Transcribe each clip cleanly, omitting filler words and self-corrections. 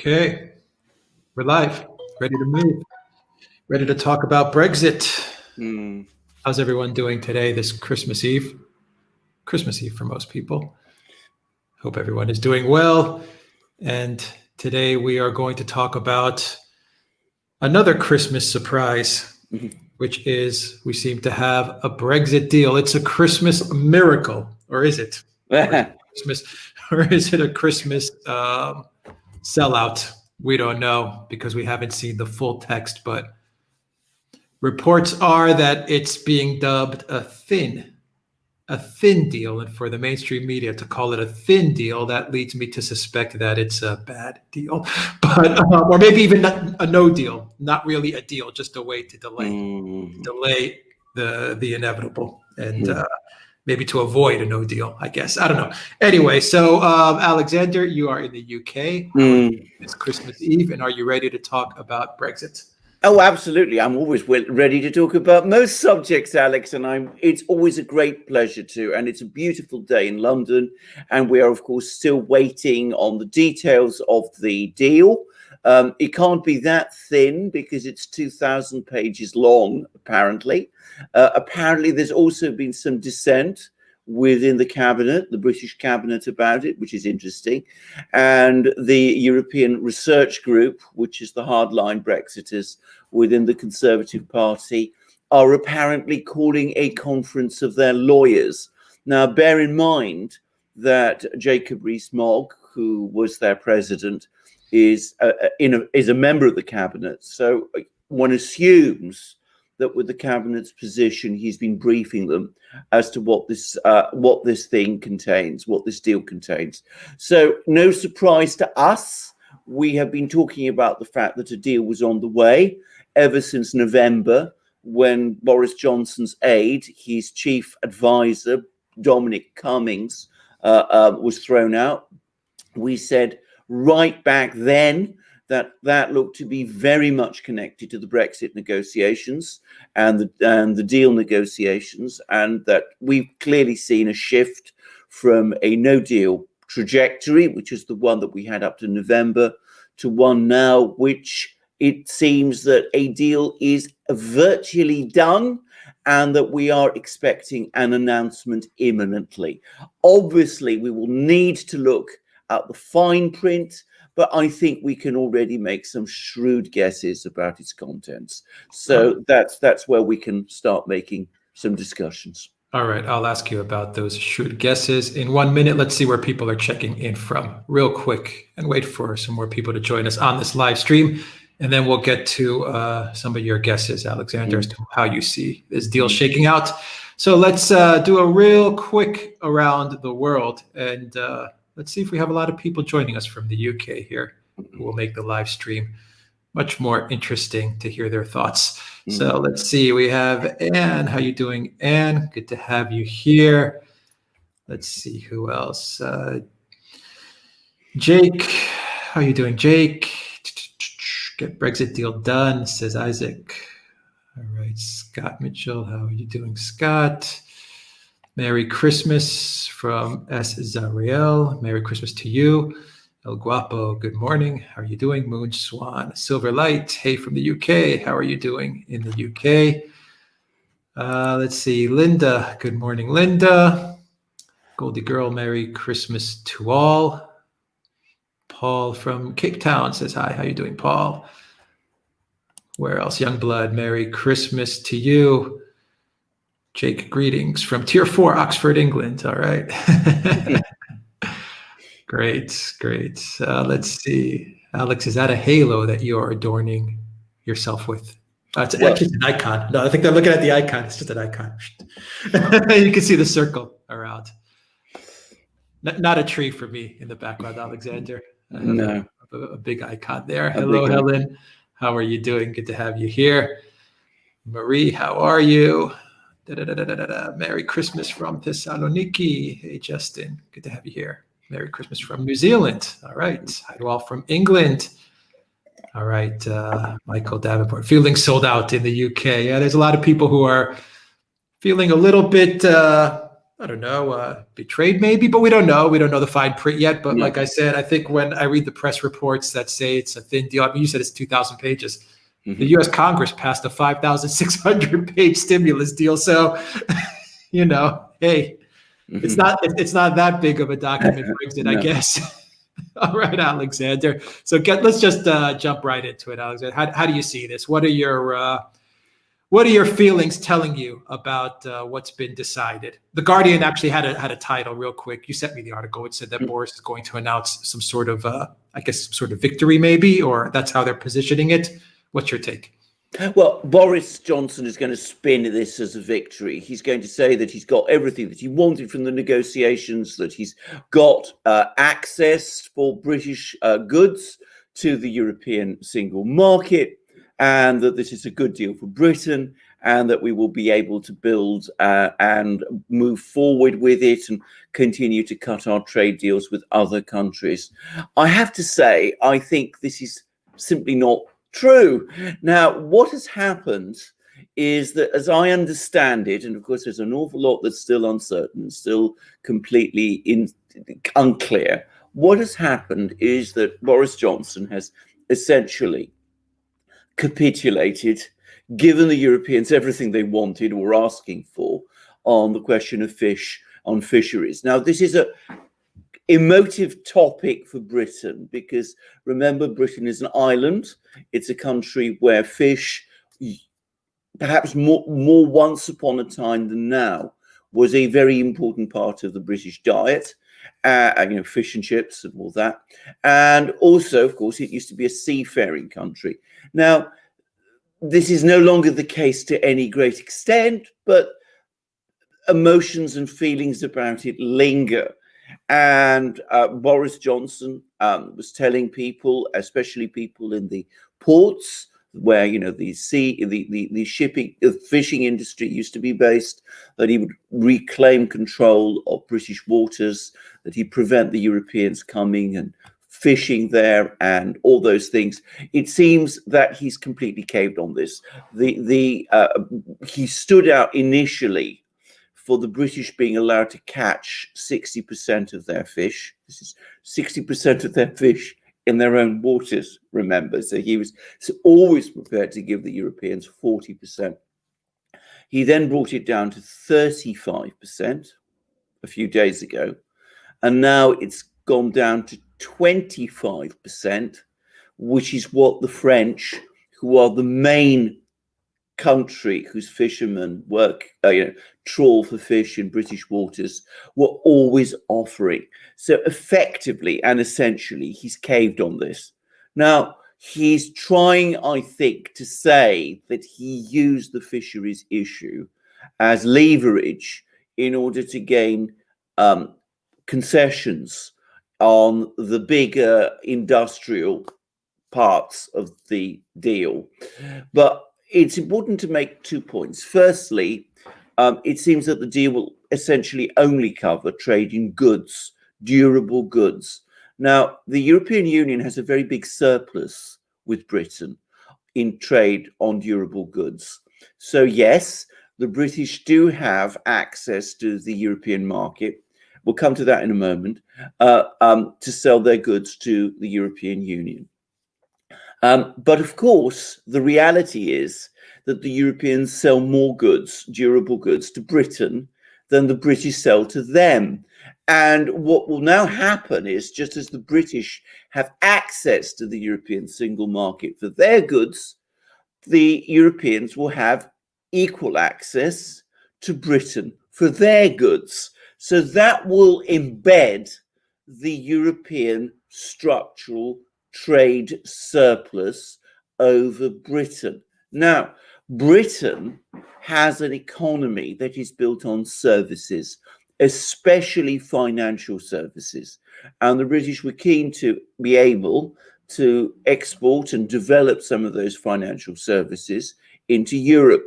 Okay, we're live, ready to move, ready to talk about Brexit. How's everyone doing today, this Christmas Eve? Christmas Eve for most people. Hope everyone is doing well. And today we are going to talk about another Christmas surprise, which is we seem to have a Brexit deal. It's a Christmas miracle, or is it? Or is it a Christmas sellout? We don't know because we haven't seen the full text, but reports are that it's being dubbed a thin deal. And for the mainstream media to call it a thin deal, that leads me to suspect that it's a bad deal, but or maybe even a no deal, not really a deal, just a way to delay the inevitable and maybe to avoid a no deal, I guess. I don't know. Anyway, so Alexander, you are in the UK. It's Christmas Eve, and are you ready to talk about Brexit? Oh, absolutely. I'm always ready to talk about most subjects, Alex, and it's always a great pleasure to. And it's a beautiful day in London, and we are, of course, still waiting on the details of the deal. It can't be that thin because it's 2,000 pages long, apparently. Apparently, there's also been some dissent within the cabinet, the British cabinet, about it, which is interesting. And the European Research Group, which is the hardline Brexiters within the Conservative Party, are apparently calling a conference of their lawyers. Now, bear in mind that Jacob Rees-Mogg, who was their president, is a member of the cabinet. So one assumes that with the cabinet's position, he's been briefing them as to what this thing contains, what this deal contains. So no surprise to us. We have been talking about the fact that a deal was on the way ever since November, when Boris Johnson's aide, his chief advisor, Dominic Cummings, was thrown out. We said right back then that looked to be very much connected to the Brexit negotiations and the deal negotiations, and that we've clearly seen a shift from a no-deal trajectory, which is the one that we had up to November, to one now which it seems that a deal is virtually done and that we are expecting an announcement imminently. Obviously, we will need to look at the fine print, but I think we can already make some shrewd guesses about its contents. So that's where we can start making some discussions. All right, I'll ask you about those shrewd guesses in 1 minute. Let's see where people are checking in from real quick and wait for some more people to join us on this live stream. And then we'll get to some of your guesses, Alexander, as to how you see this deal shaking out. So let's do a real quick around the world, and let's see if we have a lot of people joining us from the UK here who will make the live stream much more interesting to hear their thoughts. So let's see. We have Anne. How you doing, Anne? Good to have you here. Let's see who else. Jake. How you doing, Jake? Get Brexit deal done, says Isaac. All right. Scott Mitchell. How are you doing, Scott? Merry Christmas from S. Zariel. Merry Christmas to you. El Guapo, good morning. How are you doing? Moon Swan. Silver Light, hey from the UK. How are you doing in the UK? Let's see. Linda, good morning, Linda. Goldie Girl, Merry Christmas to all. Paul from Cape Town says hi. How are you doing, Paul? Where else? Youngblood, Merry Christmas to you. Jake, greetings from Tier 4, Oxford, England. All right. Great. Let's see. Alex, is that a halo that you're adorning yourself with? It's just an icon. No, I think they're looking at the icon. It's just an icon. You can see the circle around. Not a tree for me in the background, Alexander. No. A big icon there. Hello, Helen. How are you doing? Good to have you here. Marie, how are you? Merry Christmas from Thessaloniki. Hey, Justin. Good to have you here. Merry Christmas from New Zealand. All right. Hi to all from England. All right. Michael Davenport. Feeling sold out in the UK. Yeah, there's a lot of people who are feeling a little bit I don't know, betrayed maybe, but we don't know. We don't know the fine print yet. But No. like I said, I think when I read the press reports that say it's a thin deal, I mean, you said it's 2,000 pages. The U.S. Congress passed a 5,600 page stimulus deal. So, you know, hey, it's not that big of a document, Brexit, I No. guess. All right, Alexander. So let's just jump right into it, Alexander. How do you see this? What are your feelings telling you about what's been decided? The Guardian actually had a title real quick. You sent me the article. It said that Boris is going to announce some sort of, I guess, some sort of victory, maybe, or that's how they're positioning it. What's your take? Well, Boris Johnson is going to spin this as a victory. He's going to say that he's got everything that he wanted from the negotiations, that he's got access for British goods to the European single market, and that this is a good deal for Britain, and that we will be able to build and move forward with it and continue to cut our trade deals with other countries. I have to say, I think this is simply not true. Now, what has happened is that, as I understand it, and of course there's an awful lot that's still uncertain, still completely unclear, what has happened is that Boris Johnson has essentially capitulated, given the Europeans everything they wanted or were asking for on the question of fisheries. Now, this is a emotive topic for Britain, because remember, Britain is an island. It's a country where fish, perhaps more once upon a time than now, was a very important part of the British diet. Fish and chips and all that. And also, of course, it used to be a seafaring country. Now, this is no longer the case to any great extent, but emotions and feelings about it linger. And Boris Johnson was telling people, especially people in the ports, where the fishing industry used to be based, that he would reclaim control of British waters, that he'd prevent the Europeans coming and fishing there and all those things. It seems that he's completely caved on this. He stood out initially for the British being allowed to catch 60% of their fish. This is 60% of their fish in their own waters, remember. So he was always prepared to give the Europeans 40%. He then brought it down to 35% a few days ago. And now it's gone down to 25%, which is what the French, who are the main country whose fishermen trawl for fish in British waters, were always offering. So effectively and essentially, he's caved on this. Now, he's trying, I think, to say that he used the fisheries issue as leverage in order to gain concessions on the bigger industrial parts of the deal. But it's important to make 2 points. Firstly, it seems that the deal will essentially only cover trade in goods, durable goods. Now, the European Union has a very big surplus with Britain in trade on durable goods. So yes, the British do have access to the European market. We'll come to that in a moment, to sell their goods to the European Union. But of course, the reality is that the Europeans sell more goods, durable goods, to Britain than the British sell to them. And what will now happen is, just as the British have access to the European single market for their goods, the Europeans will have equal access to Britain for their goods. So that will embed the European structural trade surplus over Britain. Now, Britain has an economy that is built on services, especially financial services. And the British were keen to be able to export and develop some of those financial services into Europe.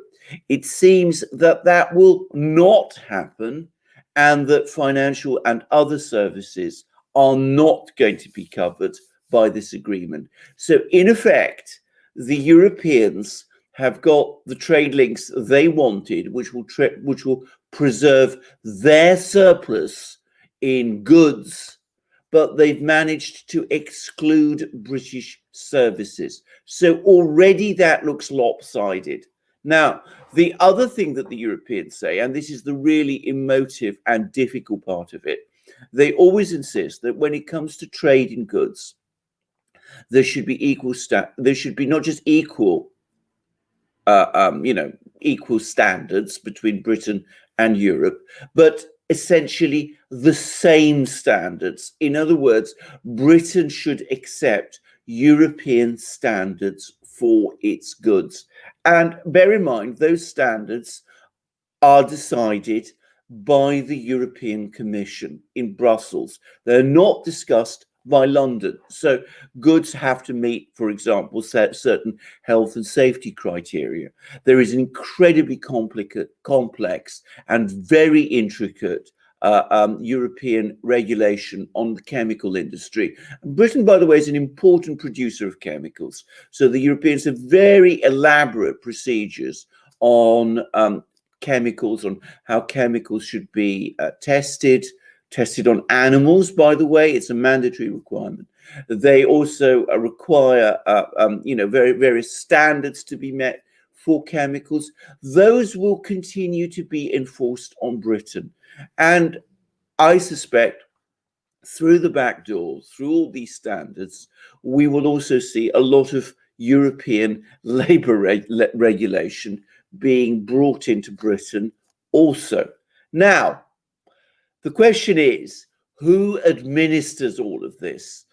It seems that that will not happen, and that financial and other services are not going to be covered by this agreement. So in effect, the Europeans have got the trade links they wanted, which will preserve their surplus in goods, but they've managed to exclude British services. So already that looks lopsided. Now, the other thing that the Europeans say, and this is the really emotive and difficult part of it, they always insist that when it comes to trade in goods, there should be there should be not just equal equal standards between Britain and Europe, but essentially the same standards. In other words, Britain should accept European standards for its goods. And bear in mind, those standards are decided by the European Commission in Brussels. They're not discussed by London. So goods have to meet, for example, certain health and safety criteria. There is an incredibly complex and very intricate European regulation on the chemical industry. Britain, by the way, is an important producer of chemicals. So the Europeans have very elaborate procedures on chemicals, on how chemicals should be tested on animals, by the way. It's a mandatory requirement. They also require various standards to be met for chemicals. Those will continue to be enforced on Britain. And I suspect through the back door, through all these standards, we will also see a lot of European labour regulation being brought into Britain also. Now, the question is, who administers all of this?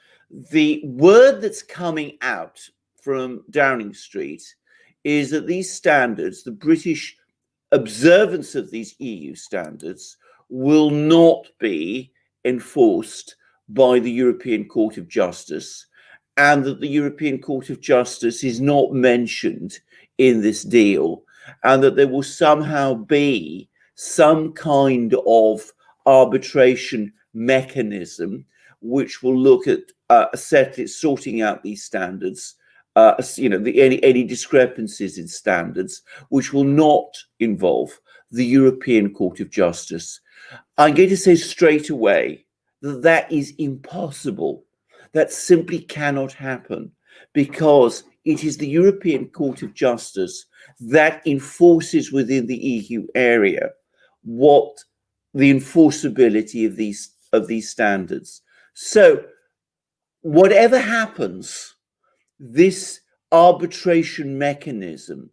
The word that's coming out from Downing Street is that these standards, the British observance of these EU standards, will not be enforced by the European Court of Justice, and that the European Court of Justice is not mentioned in this deal, and that there will somehow be some kind of arbitration mechanism which will look at sorting out these standards, any discrepancies in standards, which will not involve the European Court of Justice. I'm going to say straight away that that is impossible. That simply cannot happen, because it is the European Court of Justice that enforces within the EU area what the enforceability of these standards. So whatever happens, this arbitration mechanism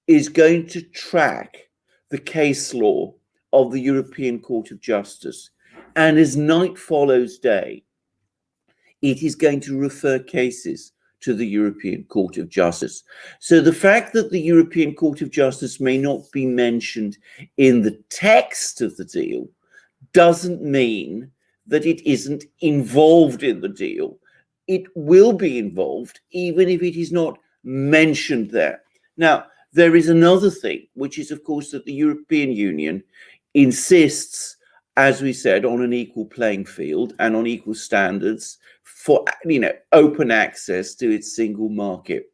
is going to track the case law of the European Court of Justice. And as night follows day, it is going to refer cases to the European Court of Justice. So the fact that the European Court of Justice may not be mentioned in the text of the deal doesn't mean that it isn't involved in the deal. It will be involved, even if it is not mentioned there. Now, there is another thing, which is, of course, that the European Union insists, as we said, on an equal playing field and on equal standards for open access to its single market.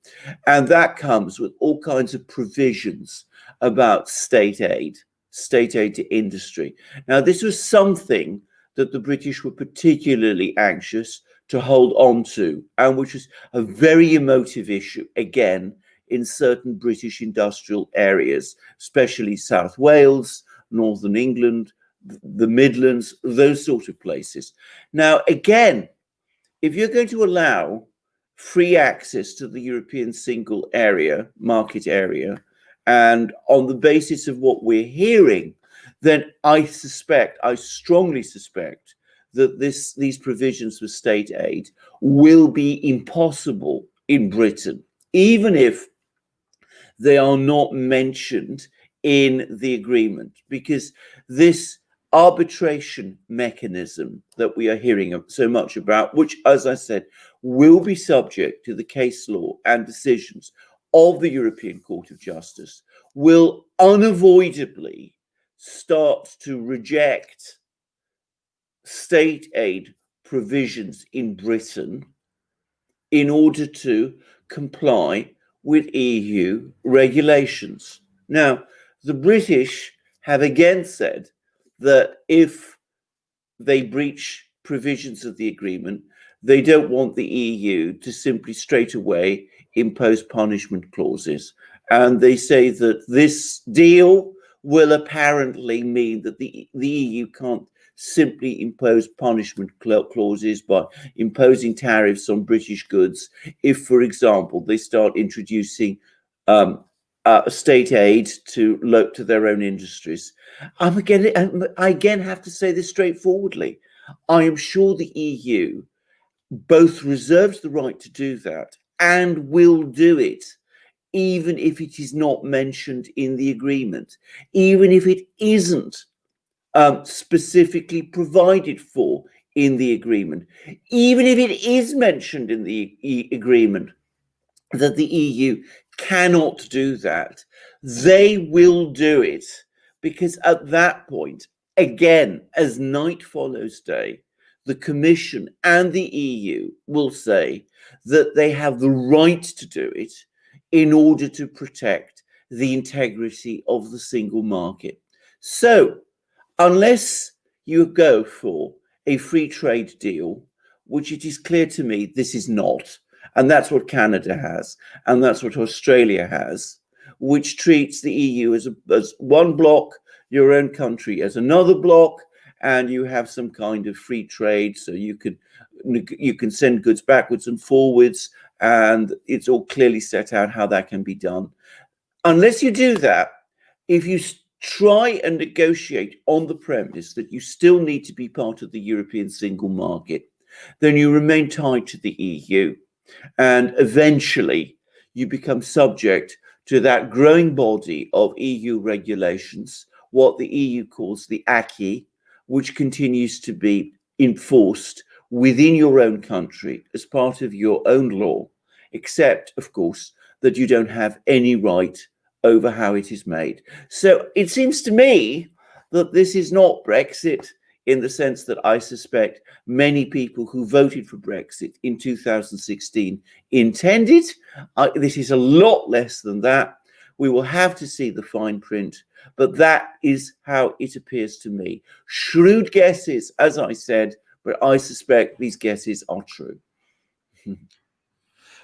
And that comes with all kinds of provisions about state aid to industry. Now, this was something that the British were particularly anxious to hold on to, and which was a very emotive issue, again, in certain British industrial areas, especially South Wales, Northern England, the Midlands, those sort of places. Now, again, if you're going to allow free access to the European single market area, and on the basis of what we're hearing, then I strongly suspect that these provisions for state aid will be impossible in Britain, even if they are not mentioned in the agreement, because this arbitration mechanism that we are hearing so much about, which, as I said, will be subject to the case law and decisions of the European Court of Justice, will unavoidably start to reject state aid provisions in Britain in order to comply with EU regulations. Now, the British have again said that if they breach provisions of the agreement, they don't want the EU to simply straight away impose punishment clauses. And they say that this deal will apparently mean that the EU can't simply impose punishment clauses by imposing tariffs on British goods if, for example, they start introducing state aid to their own industries. I again have to say this straightforwardly. I am sure the EU both reserves the right to do that and will do it, even if it is not mentioned in the agreement, even if it isn't specifically provided for in the agreement, even if it is mentioned in the agreement that the EU cannot do that, they will do it, because at that point, again, as night follows day, the Commission and the EU will say that they have the right to do it in order to protect the integrity of the single market. So, unless you go for a free trade deal, which it is clear to me this is not, and that's what Canada has, and that's what Australia has, which treats the EU as one bloc, your own country as another bloc, and you have some kind of free trade, so you can send goods backwards and forwards, and it's all clearly set out how that can be done. Unless you do that, if you try and negotiate on the premise that you still need to be part of the European single market, then you remain tied to the EU. And eventually you become subject to that growing body of EU regulations, what the EU calls the acquis, which continues to be enforced within your own country as part of your own law, except, of course, that you don't have any right over how it is made. So it seems to me that this is not Brexit in the sense that I suspect many people who voted for Brexit in 2016 intended. This is a lot less than that. We will have to see the fine print, but that is how it appears to me. Shrewd guesses, as I said, but I suspect these guesses are true.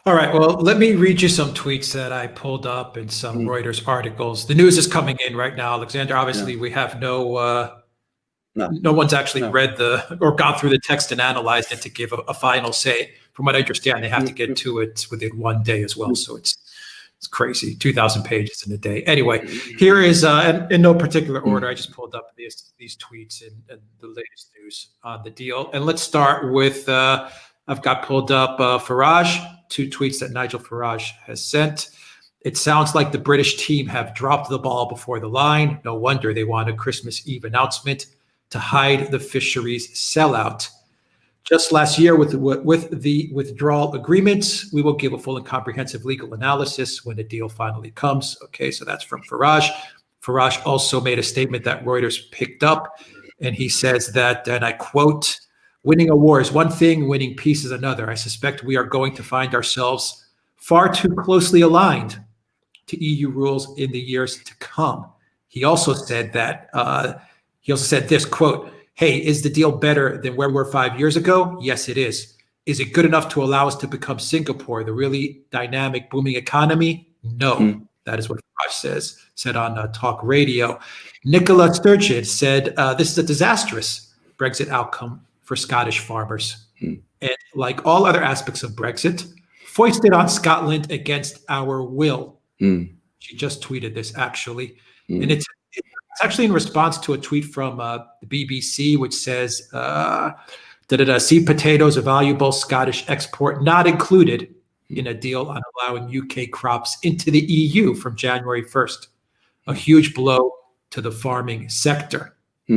All right. Well, let me read you some tweets that I pulled up in some Reuters articles. The news is coming in right now, Alexander. Obviously, we have no one's actually read or gone through the text and analyzed it to give a final say. From what I understand, they have to get to it within one day as well. So it's crazy. 2,000 pages in a day. Anyway, here is, in no particular order, I just pulled up these tweets and the latest news on the deal. And let's start with, I've got pulled up Farage, 2 tweets that Nigel Farage has sent. It sounds like the British team have dropped the ball before the line. No wonder they want a Christmas Eve announcement to hide the fisheries sellout. Just last year with the withdrawal agreements, we will give a full and comprehensive legal analysis when the deal finally comes. Okay, so that's from Farage. Farage also made a statement that Reuters picked up, and he says that, and I quote, "Winning a war is one thing, winning peace is another. I suspect we are going to find ourselves far too closely aligned to EU rules in the years to come." He also said that, this quote, "Hey, is the deal better than where we were 5 years ago? Yes, it is. Is it good enough to allow us to become Singapore, the really dynamic, booming economy? No." That is what Farage said on talk radio. Nicola Sturgeon said, "This is a disastrous Brexit outcome for Scottish farmers. And like all other aspects of Brexit, foisted on Scotland against our will." She just tweeted this, actually. And it's actually in response to a tweet from the BBC, which says, seed potatoes, a valuable Scottish export, not included in a deal on allowing UK crops into the EU from January 1st. A huge blow to the farming sector.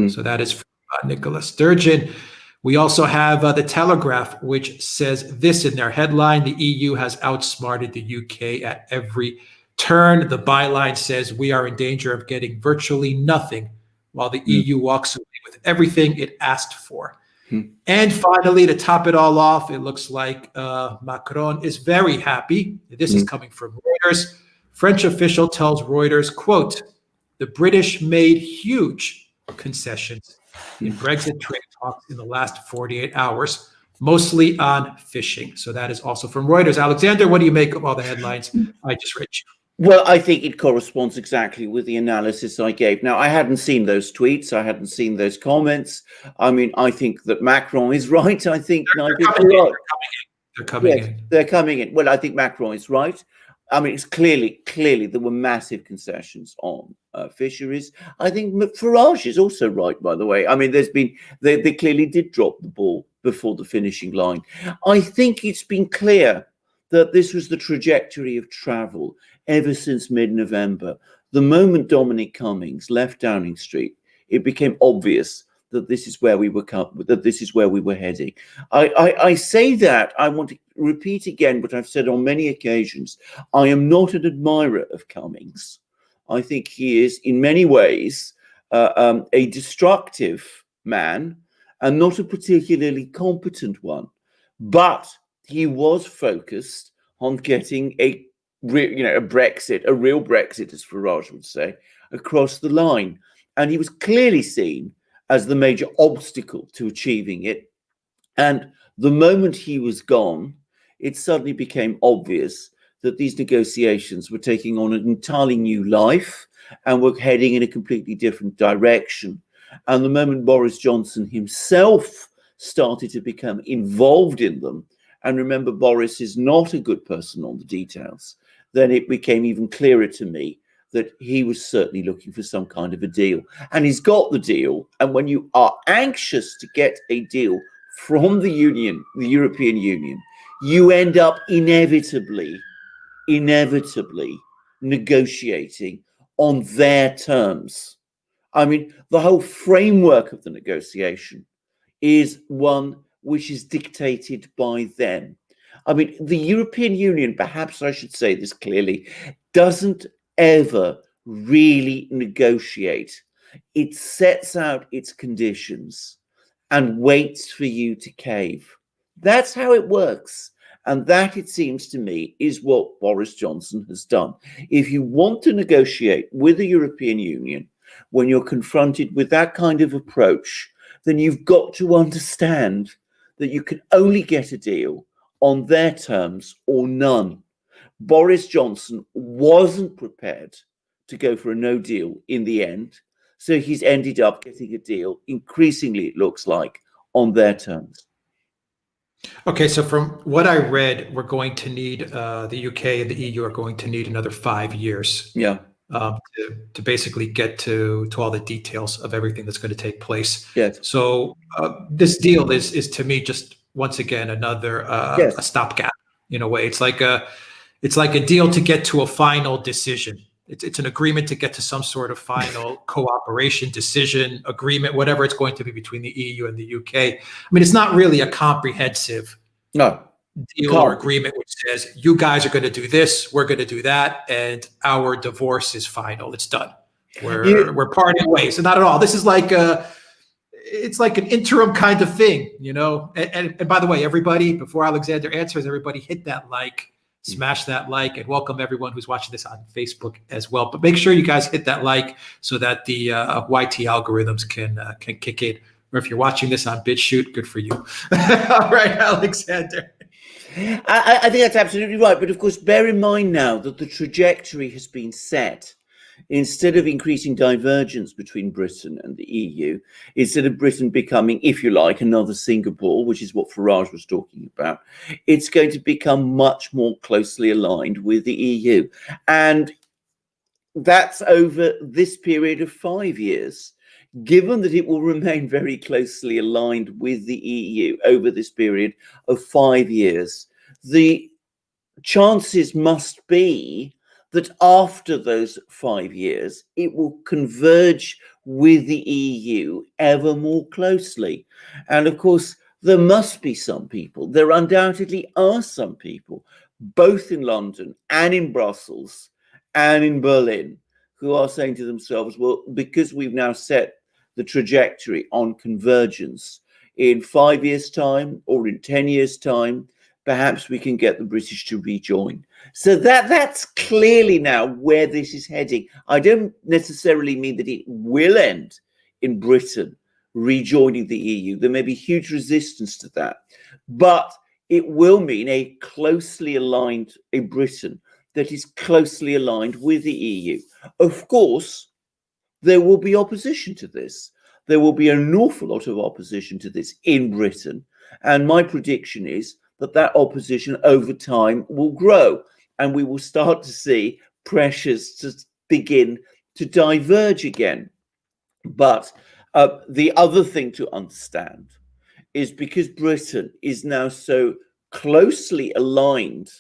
So that is from Nicola Sturgeon. We also have the Telegraph, which says this in their headline: "The EU has outsmarted the UK at every turn." The byline says, "We are in danger of getting virtually nothing while the EU walks away with everything it asked for." And finally, to top it all off, it looks like Macron is very happy. This is coming from Reuters. French official tells Reuters, quote, the British made huge concessions in Brexit trade talks in the last 48 hours, mostly on fishing. So that is also from Reuters. Alexander, what do you make of all the headlines I just read you? Well, I think it corresponds exactly with the analysis I gave. Now, I hadn't seen those tweets. I hadn't seen those comments. I mean, I think that Macron is right. I think They're coming in. They're coming in. Well, I think Macron is right. I mean, it's clearly there were massive concessions on fisheries. I think Farage is also right, by the way. I mean, they clearly did drop the ball before the finishing line. I think it's been clear that this was the trajectory of travel ever since mid-November. The moment Dominic Cummings left Downing Street, it became obvious that this is where we were heading. I say that, I want to repeat again what I've said on many occasions. I am not an admirer of Cummings. I think he is in many ways a destructive man and not a particularly competent one. But he was focused on getting a real Brexit, as Farage would say, across the line. And he was clearly seen as the major obstacle to achieving it. And the moment he was gone, it suddenly became obvious that these negotiations were taking on an entirely new life and were heading in a completely different direction. And the moment Boris Johnson himself started to become involved in them, and remember, Boris is not a good person on the details, then it became even clearer to me that he was certainly looking for some kind of a deal. And he's got the deal. And when you are anxious to get a deal from the Union, the European Union, you end up inevitably negotiating on their terms. I mean, the whole framework of the negotiation is one which is dictated by them. I mean, the European Union, perhaps I should say this clearly, doesn't ever really negotiate. It sets out its conditions and waits for you to cave. That's how it works. And that, it seems to me, is what Boris Johnson has done. If you want to negotiate with the European Union, when you're confronted with that kind of approach, then you've got to understand that you can only get a deal on their terms or none. Boris Johnson wasn't prepared to go for a no deal in the end, so he's ended up getting a deal, increasingly it looks like, on their terms. Okay, so from what I read, we're going to need, the UK and the EU are going to need another 5 years. Yeah. To basically get to all the details of everything that's going to take place. Yes. So this deal is to me just once again another a stopgap in a way. It's like a deal to get to a final decision. It's an agreement to get to some sort of final cooperation decision agreement, whatever it's going to be between the EU and the UK. I mean, it's not really a comprehensive deal or agreement which says you guys are going to do this, we're going to do that, and our divorce is final. It's done. We're parting ways. So not at all. This is like it's like an interim kind of thing, you know. And by the way, everybody, before Alexander answers, everybody hit that like, smash that like, and welcome everyone who's watching this on Facebook as well. But make sure you guys hit that like so that the YT algorithms can kick in. Or if you're watching this on BitChute, good for you. All right, Alexander. I think that's absolutely right. But of course, bear in mind now that the trajectory has been set. Instead of increasing divergence between Britain and the EU, instead of Britain becoming, if you like, another Singapore, which is what Farage was talking about, it's going to become much more closely aligned with the EU. And that's over this period of 5 years. Given that it will remain very closely aligned with the EU over this period of 5 years, the chances must be that after those 5 years, it will converge with the EU ever more closely. And of course, there must be some people, there undoubtedly are some people, both in London and in Brussels and in Berlin, who are saying to themselves, well, because we've now set the trajectory on convergence in 5 years' time or in 10 years' time, perhaps we can get the British to rejoin. So that's clearly now where this is heading. I don't necessarily mean that it will end in Britain rejoining the EU. There may be huge resistance to that, but it will mean a Britain that is closely aligned with the EU. Of course, there will be opposition to this. There will be an awful lot of opposition to this in Britain. And my prediction is that opposition over time will grow, and we will start to see pressures to begin to diverge again. But the other thing to understand is, because Britain is now so closely aligned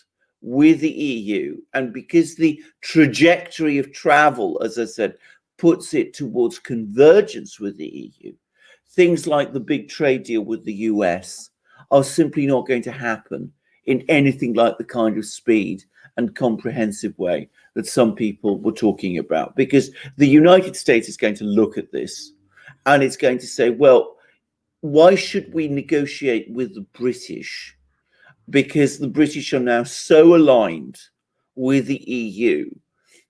with the EU, and because the trajectory of travel, as I said, puts it towards convergence with the EU, things like the big trade deal with the US are simply not going to happen in anything like the kind of speed and comprehensive way that some people were talking about. Because the United States is going to look at this and it's going to say, well, why should we negotiate with the British? Because the British are now so aligned with the EU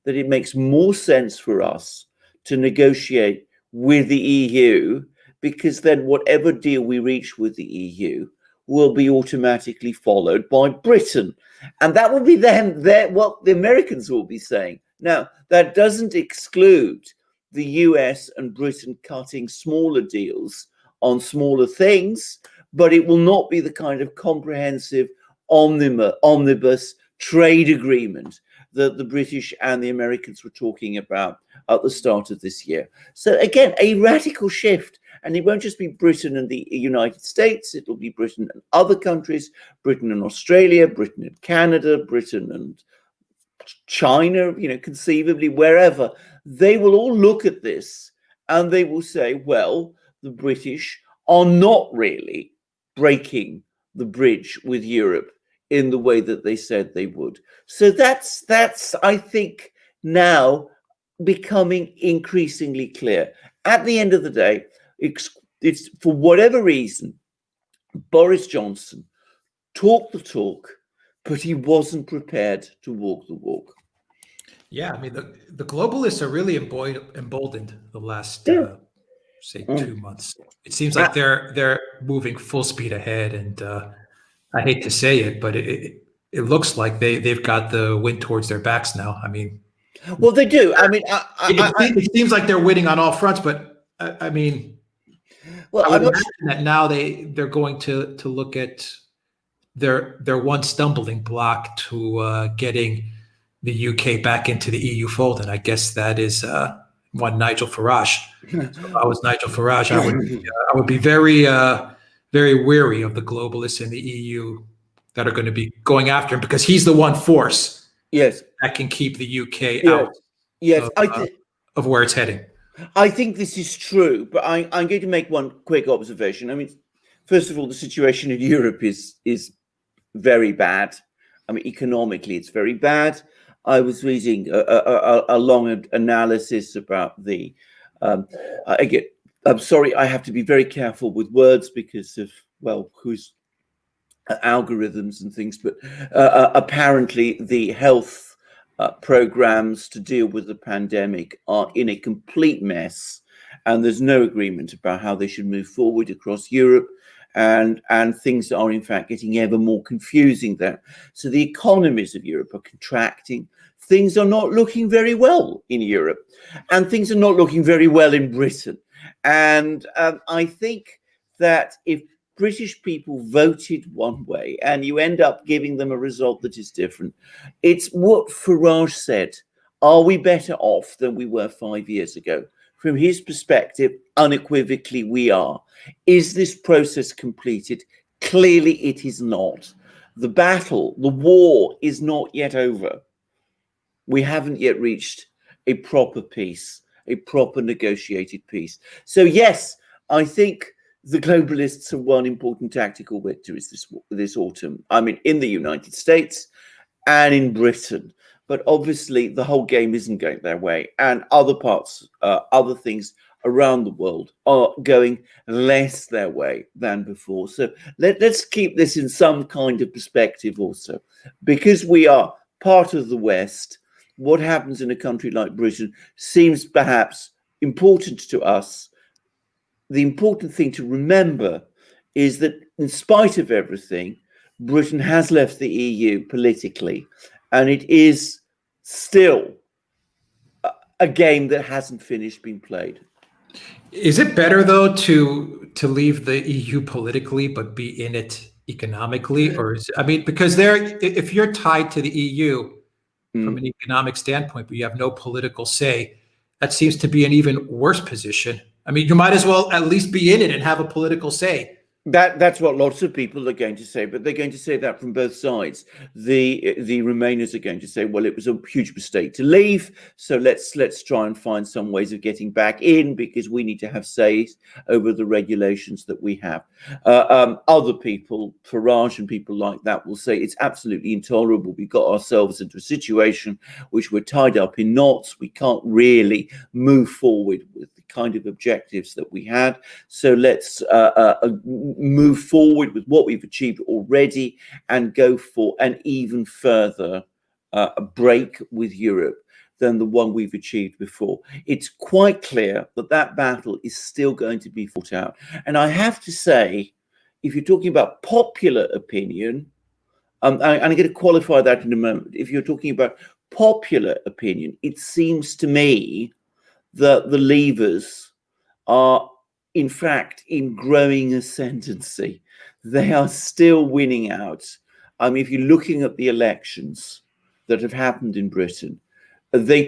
that it makes more sense for us to negotiate with the EU, because then whatever deal we reach with the EU will be automatically followed by Britain. And that will be what the Americans will be saying. Now, that doesn't exclude the US and Britain cutting smaller deals on smaller things, but it will not be the kind of comprehensive omnibus trade agreement that the British and the Americans were talking about at the start of this year. So again, a radical shift. And it won't just be Britain and the United States, it'll be Britain and other countries, Britain and Australia, Britain and Canada, Britain and China, conceivably wherever. They will all look at this and they will say, well, the British are not really breaking the bridge with Europe in the way that they said they would. So that's I think, now becoming increasingly clear. At the end of the day, it's for whatever reason, Boris Johnson talked the talk, but he wasn't prepared to walk the walk. Yeah, I mean, the globalists are really emboldened the last, say, 2 months. It seems like they're moving full speed ahead, and I hate to say it, but it looks like they've got the wind towards their backs now. I mean, well, they do. I mean, it seems like they're winning on all fronts, but I mean, well, I would imagine that now they're going to look at their one stumbling block to getting the UK back into the EU fold, and I guess that is one Nigel Farage. So if I was Nigel Farage, I would be very very wary of the globalists in the EU that are going to be going after him, because he's the one force, yes, that can keep the UK out of where it's heading. I think this is true, but I'm going to make one quick observation. I mean, first of all, the situation in Europe is very bad. I mean, economically, it's very bad. I was reading a long analysis about the. Again, I'm sorry, I have to be very careful with words because of, well, who's algorithms and things, but apparently the health programs to deal with the pandemic are in a complete mess, and there's no agreement about how they should move forward across Europe, and things are in fact getting ever more confusing there. So the economies of Europe are contracting. Things are not looking very well in Europe, and things are not looking very well in Britain. And I think that if British people voted one way and you end up giving them a result that is different, it's what Farage said. Are we better off than we were 5 years ago? From his perspective, unequivocally, we are. Is this process completed? Clearly, it is not. The battle, the war is not yet over. We haven't yet reached a proper peace, a proper negotiated peace. So, yes, I think the globalists have won important tactical victories this autumn. I mean, in the United States and in Britain. But obviously, the whole game isn't going their way. And other parts, other things around the world are going less their way than before. So let's keep this in some kind of perspective also. Because we are part of the West, what happens in a country like Britain seems perhaps important to us. The important thing to remember is that in spite of everything, Britain has left the EU politically, and it is still a game that hasn't finished being played. Is it better though to leave the EU politically but be in it economically, or I mean, because if you're tied to the EU from an economic standpoint, but you have no political say, that seems to be an even worse position. I mean, you might as well at least be in it and have a political say. That's what lots of people are going to say, but they're going to say that from both sides. The Remainers are going to say, well, it was a huge mistake to leave, so let's try and find some ways of getting back in, because we need to have say over the regulations that we have. Other people, Farage and people like that, will say it's absolutely intolerable. We got ourselves into a situation which we're tied up in knots. We can't really move forward with the kind of objectives that we had. So let's move forward with what we've achieved already and go for an even further a break with Europe than the one we've achieved before. It's quite clear that that battle is still going to be fought out. And I have to say, if you're talking about popular opinion, I'm going to qualify that in a moment. If you're talking about popular opinion, it seems to me that the Leavers are, in fact, in growing ascendancy. They are still winning out. I mean, if you're looking at the elections that have happened in Britain, they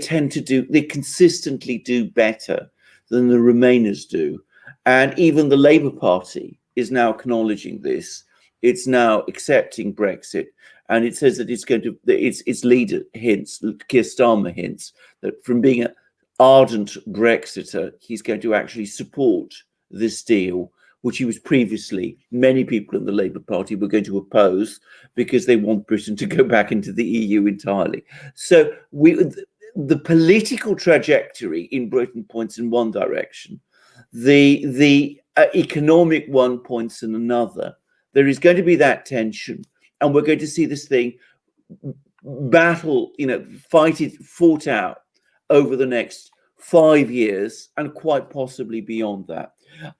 consistently do better than the Remainers do. And even the Labour Party is now acknowledging this. It's now accepting Brexit. And it says that its leader hints, Keir Starmer hints, that from being an ardent Brexiter, he's going to actually support this deal, which he was previously, many people in the Labour Party were going to oppose because they want Britain to go back into the EU entirely. So the political trajectory in Britain points in one direction. The economic one points in another. There is going to be that tension, and we're going to see this thing fought out over the next 5 years and quite possibly beyond that.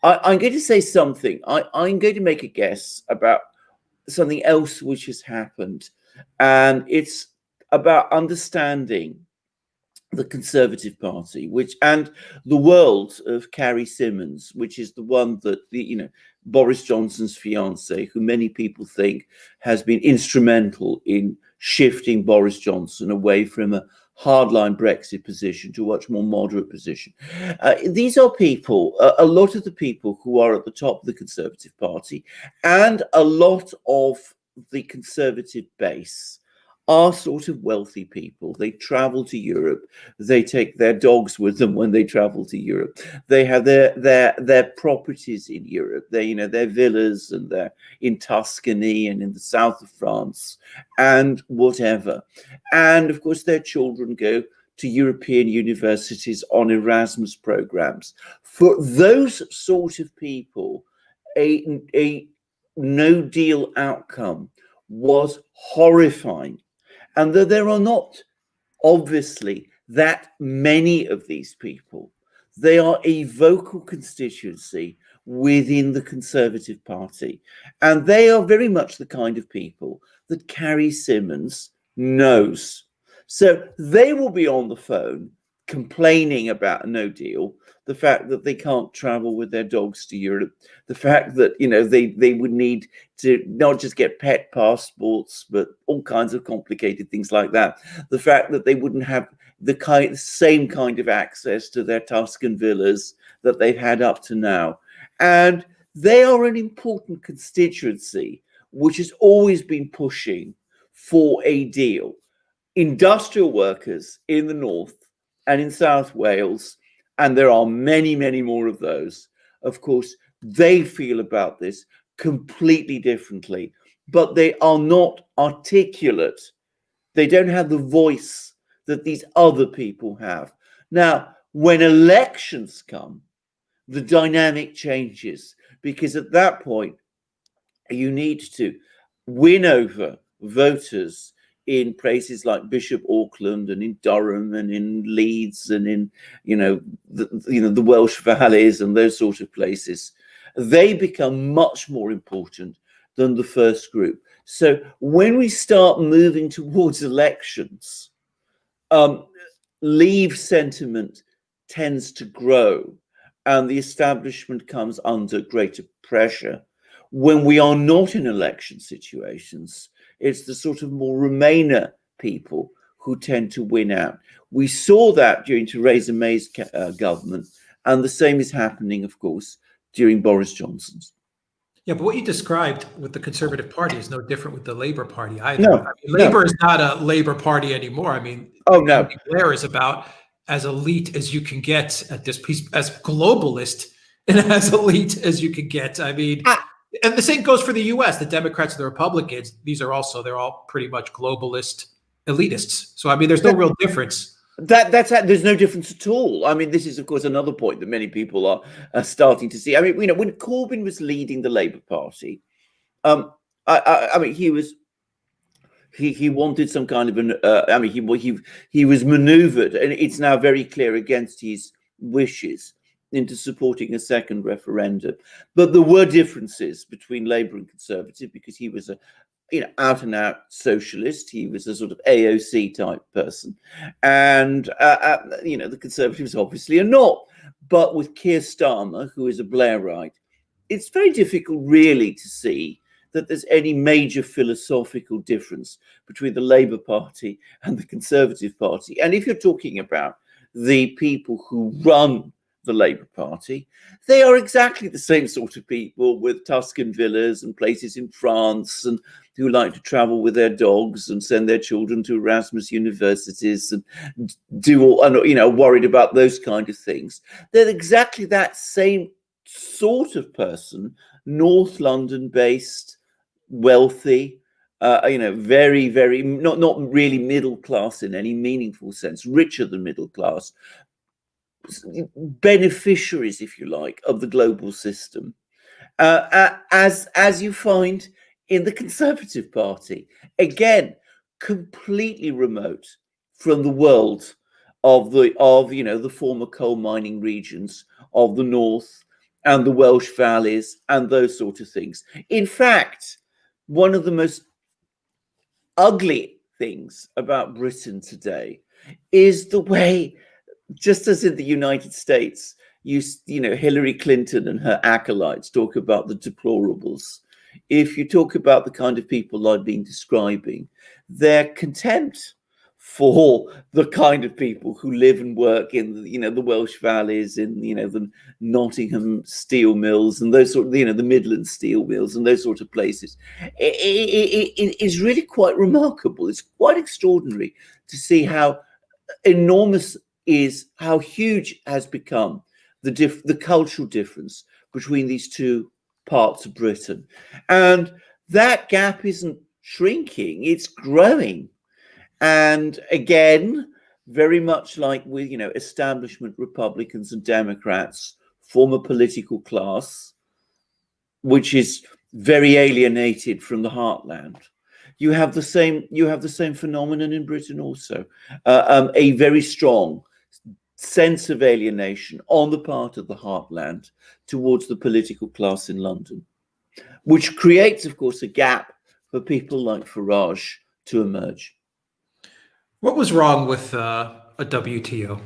I'm going to say something. I'm going to make a guess about something else which has happened, and it's about understanding the Conservative Party, and the world of Carrie Symonds, which is the one that Boris Johnson's fiancée, who many people think has been instrumental in shifting Boris Johnson away from a hardline Brexit position to a much more moderate position. These are people, a lot of the people who are at the top of the Conservative Party, and a lot of the Conservative base are sort of wealthy people. They travel to Europe. They take their dogs with them when they travel to Europe. They have their properties in Europe. Their villas, and they're in Tuscany and in the south of France and whatever. And of course, their children go to European universities on Erasmus programs. For those sort of people, a no deal outcome was horrifying. And though there are not obviously that many of these people, they are a vocal constituency within the Conservative Party. And they are very much the kind of people that Carrie Symonds knows. So they will be on the phone complaining about a no deal, the fact that they can't travel with their dogs to Europe, the fact that they would need to not just get pet passports, but all kinds of complicated things like that, the fact that they wouldn't have the same kind of access to their Tuscan villas that they've had up to now. And they are an important constituency which has always been pushing for a deal. Industrial workers in the north and in South Wales, and there are many, many more of those, of course, they feel about this completely differently, but they are not articulate. They don't have the voice that these other people have. Now, when elections come, the dynamic changes, because at that point, you need to win over voters in places like Bishop Auckland and in Durham and in Leeds and in the Welsh valleys and those sort of places. They become much more important than the first group. So when we start moving towards elections, Leave sentiment tends to grow and the establishment comes under greater pressure. When we are not in election situations, it's the sort of more Remainer people who tend to win out. We saw that during Theresa May's government, and the same is happening, of course, during Boris Johnson's. Yeah, but what you described with the Conservative Party is no different with the Labour Party either. No, I mean, Labour is not a Labour Party anymore. I mean, oh no, Blair is about as elite as you can get at this piece, as globalist and as elite as you can get. I mean, and the same goes for the U.S. The Democrats and the Republicans. They're all pretty much globalist elitists. So I mean, there's no real difference. There's no difference at all. I mean, this is, of course, another point that many people are starting to see. I mean, when Corbyn was leading the Labour Party, I mean, he wanted some kind of an. He was manoeuvred, and it's now very clear against his wishes, into supporting a second referendum. But there were differences between Labour and Conservative because he was a out and out socialist. He was a sort of AOC type person. And, the Conservatives obviously are not. But with Keir Starmer, who is a Blairite, it's very difficult really to see that there's any major philosophical difference between the Labour Party and the Conservative Party. And if you're talking about the people who run the Labour Party, they are exactly the same sort of people with Tuscan villas and places in France, and who like to travel with their dogs and send their children to Erasmus universities and worried about those kind of things. They're exactly that same sort of person, North London based, wealthy, very, very not really middle class in any meaningful sense, richer than middle class, beneficiaries, if you like, of the global system, as you find in the Conservative Party, again completely remote from the world of the former coal mining regions of the north and the Welsh valleys and those sort of things. In fact, one of the most ugly things about Britain today is the way, just as in the United States, Hillary Clinton and her acolytes talk about the deplorables. If you talk about the kind of people I've been describing, their contempt for the kind of people who live and work in the Welsh valleys, in the Nottingham steel mills and those sort of the Midland steel mills and those sort of places, it is really quite remarkable. It's quite extraordinary to see how enormous is how huge has become the cultural difference between these two parts of Britain. And that gap isn't shrinking, it's growing. And again, very much like with, establishment Republicans and Democrats form a political class which is very alienated from the heartland. You have the same phenomenon in Britain also, a very strong sense of alienation on the part of the heartland towards the political class in London, which creates, of course, a gap for people like Farage to emerge. What was wrong with a WTO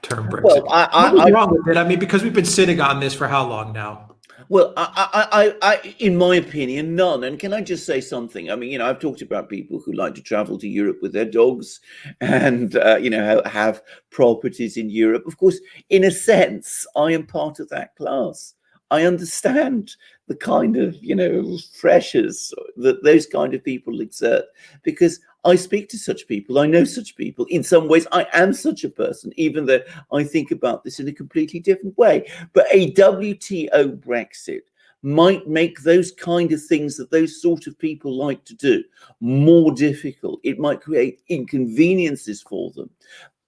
term Brexit? Well, what was wrong with it? I mean, because we've been sitting on this for how long now? Well, I, in my opinion, none. And can I just say something? I mean, I've talked about people who like to travel to Europe with their dogs and, have properties in Europe. Of course, in a sense, I am part of that class. I understand the kind of, pressures that those kind of people exert, because I speak to such people. I know such people. In some ways, I am such a person, even though I think about this in a completely different way. But a WTO Brexit might make those kind of things that those sort of people like to do more difficult. It might create inconveniences for them.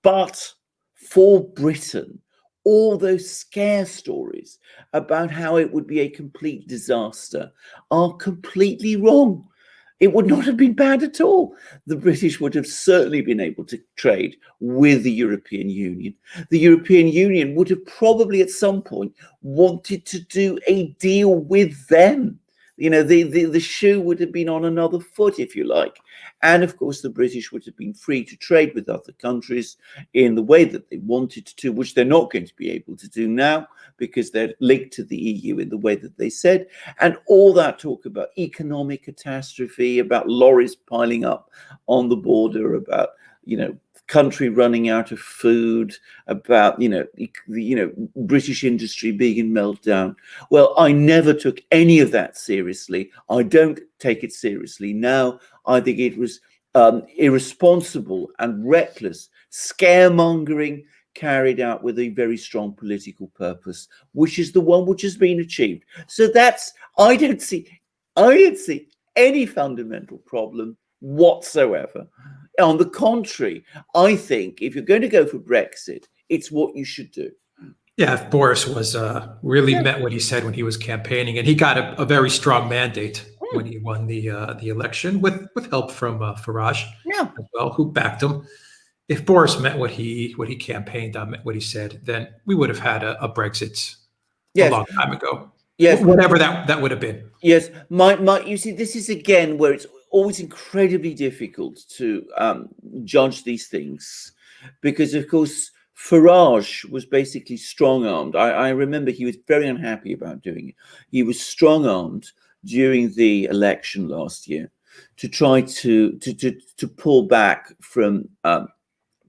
But for Britain, all those scare stories about how it would be a complete disaster are completely wrong. It would not have been bad at all. The British would have certainly been able to trade with the European Union. The European Union would have probably at some point wanted to do a deal with them. You know, the shoe would have been on another foot, if you like. And of course, the British would have been free to trade with other countries in the way that they wanted to, which they're not going to be able to do now because they're linked to the EU in the way that they said. And all that talk about economic catastrophe, about lorries piling up on the border, about, you know, country running out of food, about, you know, British industry being in meltdown. Well, I never took any of that seriously. I don't take it seriously now. I think it was irresponsible and reckless scaremongering carried out with a very strong political purpose, which is the one which has been achieved. So that's, I don't see any fundamental problem whatsoever. On the contrary, I think if you're going to go for Brexit, it's what you should do. Yeah, if Boris was really meant what he said when he was campaigning, and he got a very strong mandate when he won the election with help from Farage as well, who backed him. If Boris meant what he campaigned on, meant what he said, then we would have had a Brexit a long time ago. Yes, whatever that would have been. Yes, you see, this is again where it's always incredibly difficult to judge these things, because of course Farage was basically strong-armed. I remember he was very unhappy about doing it. He was strong-armed during the election last year to try to pull back from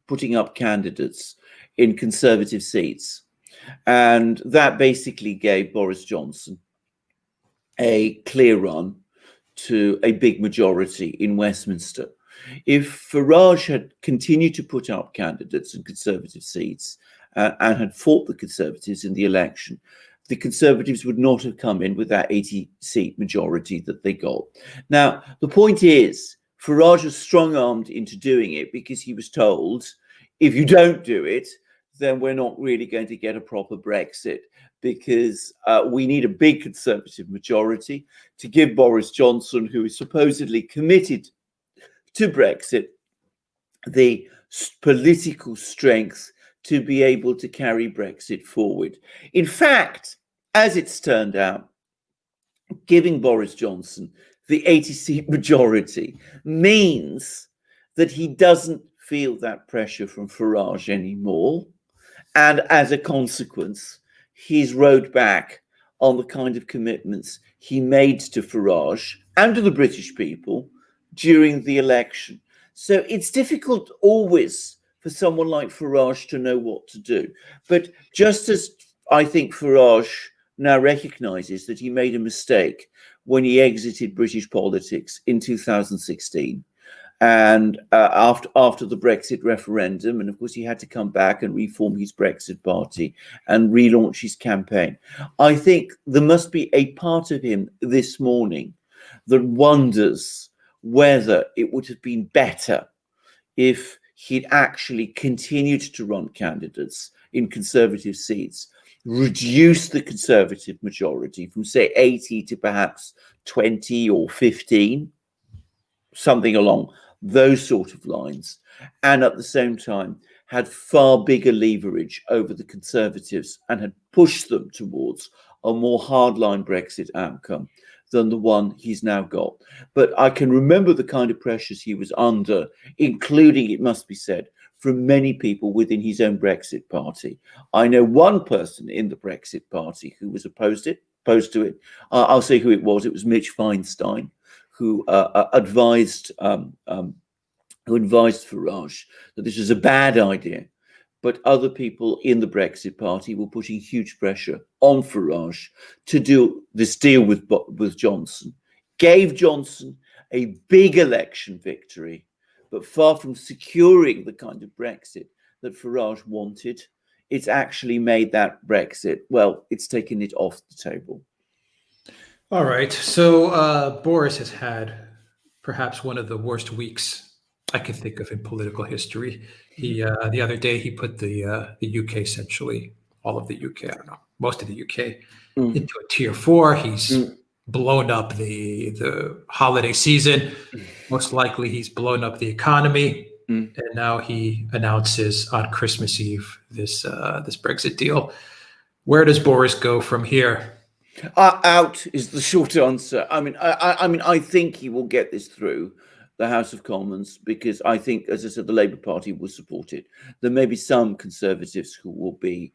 putting up candidates in Conservative seats, and that basically gave Boris Johnson a clear run to a big majority in Westminster. If Farage had continued to put up candidates in Conservative seats and had fought the Conservatives in the election, the Conservatives would not have come in with that 80-seat majority that they got. Now, the point is, Farage was strong-armed into doing it because he was told, if you don't do it, then we're not really going to get a proper Brexit, because we need a big Conservative majority to give Boris Johnson, who is supposedly committed to Brexit, the political strength to be able to carry Brexit forward. In fact, as it's turned out, giving Boris Johnson the 80-seat majority means that he doesn't feel that pressure from Farage anymore. And as a consequence, he's rowed back on the kind of commitments he made to Farage and to the British people during the election. So it's difficult always for someone like Farage to know what to do. But just as I think Farage now recognises that he made a mistake when he exited British politics in 2016, and after the Brexit referendum, and of course he had to come back and reform his Brexit party and relaunch his campaign. I think there must be a part of him this morning that wonders whether it would have been better if he'd actually continued to run candidates in Conservative seats, reduce the Conservative majority from, say, 80 to perhaps 20 or 15, something along those sort of lines, and at the same time had far bigger leverage over the Conservatives and had pushed them towards a more hardline Brexit outcome than the one he's now got. But I can remember the kind of pressures he was under, including, it must be said, from many people within his own Brexit party. I know one person in the Brexit party who was opposed to it. I'll say who it was. It was Mitch Feinstein, who advised Farage that this was a bad idea. But other people in the Brexit party were putting huge pressure on Farage to do this deal with Johnson, gave Johnson a big election victory, but far from securing the kind of Brexit that Farage wanted, it's actually made that Brexit, well, it's taken it off the table. All right. So Boris has had perhaps one of the worst weeks I can think of in political history. He the other day he put the UK essentially all of the UK, I don't know, most of the UK, into a tier 4. He's blown up the holiday season. Most likely he's blown up the economy. And now he announces on Christmas Eve this Brexit deal. Where does Boris go from here? Out is the short answer. I mean, I think he will get this through the House of Commons, because I think, as I said, the Labour Party will support it. There may be some Conservatives who will be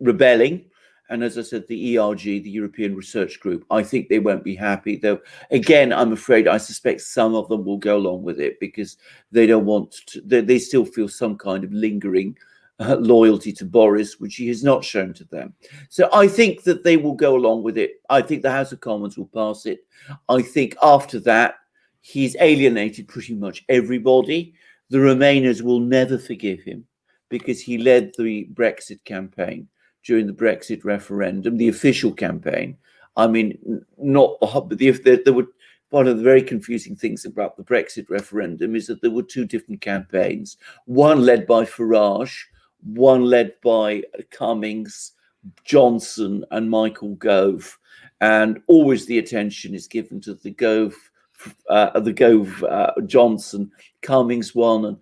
rebelling. And as I said, the ERG, the European Research Group, I think they won't be happy. Though, again, I'm afraid, I suspect some of them will go along with it because they don't want to, they still feel some kind of lingering loyalty to Boris, which he has not shown to them. So I think that they will go along with it. I think the House of Commons will pass it. I think after that, he's alienated pretty much everybody. The Remainers will never forgive him because he led the Brexit campaign during the Brexit referendum, the official campaign. I mean, not the hub, but there were, one of the very confusing things about the Brexit referendum is that there were two different campaigns, one led by Farage, one led by Cummings, Johnson and Michael Gove. And always the attention is given to the Gove Johnson, Cummings one, and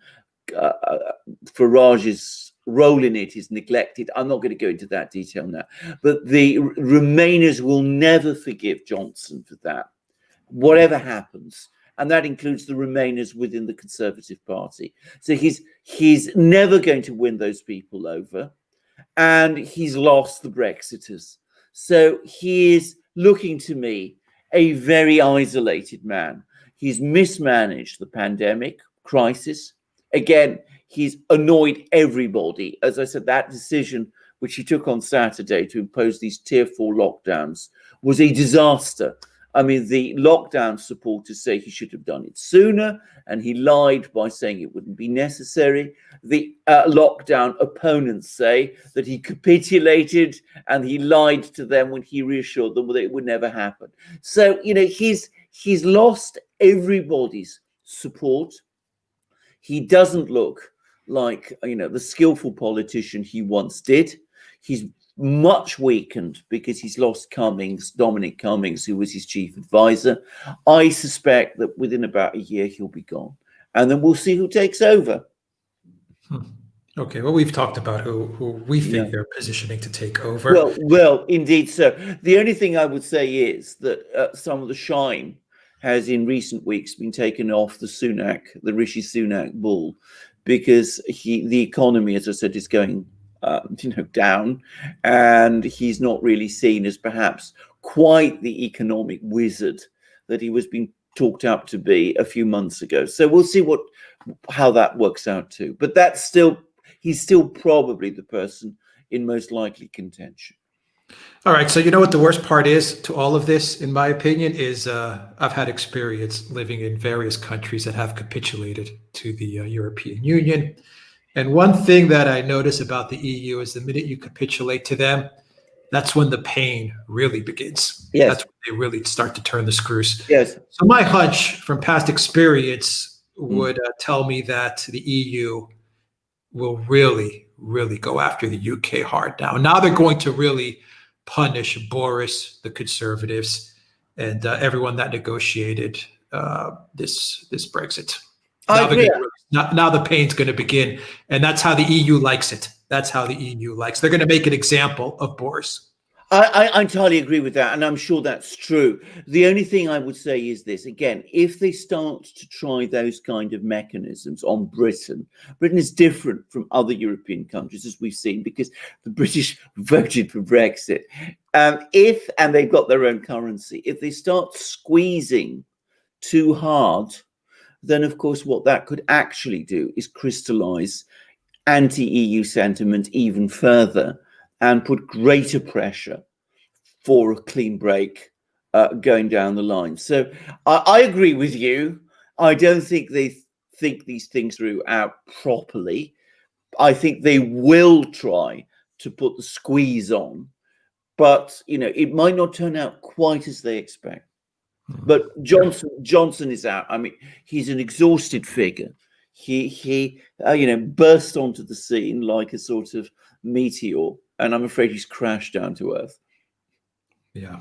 Farage's role in it is neglected. I'm not going to go into that detail now, but the Remainers will never forgive Johnson for that, whatever happens. And that includes the Remainers within the Conservative Party. So he's never going to win those people over, and he's lost the Brexiters. So he is looking to me a very isolated man. He's mismanaged the pandemic crisis. Again, he's annoyed everybody. As I said, that decision which he took on Saturday to impose these tier 4 lockdowns was a disaster. I mean, the lockdown supporters say he should have done it sooner, and he lied by saying it wouldn't be necessary. The lockdown opponents say that he capitulated and he lied to them when he reassured them that it would never happen. So, you know, he's lost everybody's support. He doesn't look like, you know, the skillful politician he once did. He's much weakened because he's lost Cummings, Dominic Cummings, who was his chief advisor. I suspect that within about a year he'll be gone, and then we'll see who takes over. Okay, well, we've talked about who we think they're positioning to take over. Well, indeed. So the only thing I would say is that some of the shine has in recent weeks been taken off the Rishi Sunak bull, because the economy, as I said, is going down, and he's not really seen as perhaps quite the economic wizard that he was being talked up to be a few months ago. So we'll see how that works out too. But he's still probably the person in most likely contention. All right. So you know what the worst part is to all of this, in my opinion, is I've had experience living in various countries that have capitulated to the European Union. And one thing that I notice about the EU is the minute you capitulate to them, that's when the pain really begins. Yes. That's when they really start to turn the screws. Yes. So my hunch from past experience would tell me that the EU will really, really go after the UK hard now. Now they're going to really punish Boris, the Conservatives, and everyone that negotiated this Brexit. Now the pain's going to begin, and that's how the EU likes it. That's how the EU likes. They're going to make an example of Boris. I entirely agree with that, and I'm sure that's true. The only thing I would say is this, again, if they start to try those kind of mechanisms on Britain is different from other European countries, as we've seen, because the British voted for Brexit. And they've got their own currency, if they start squeezing too hard, then of course what that could actually do is crystallize anti-EU sentiment even further and put greater pressure for a clean break going down the line. So I agree with you. I don't think they think these things through out properly. I think they will try to put the squeeze on, but it might not turn out quite as they expect. But Johnson is out. I mean, he's an exhausted figure. He burst onto the scene like a sort of meteor, and I'm afraid he's crashed down to earth. Yeah.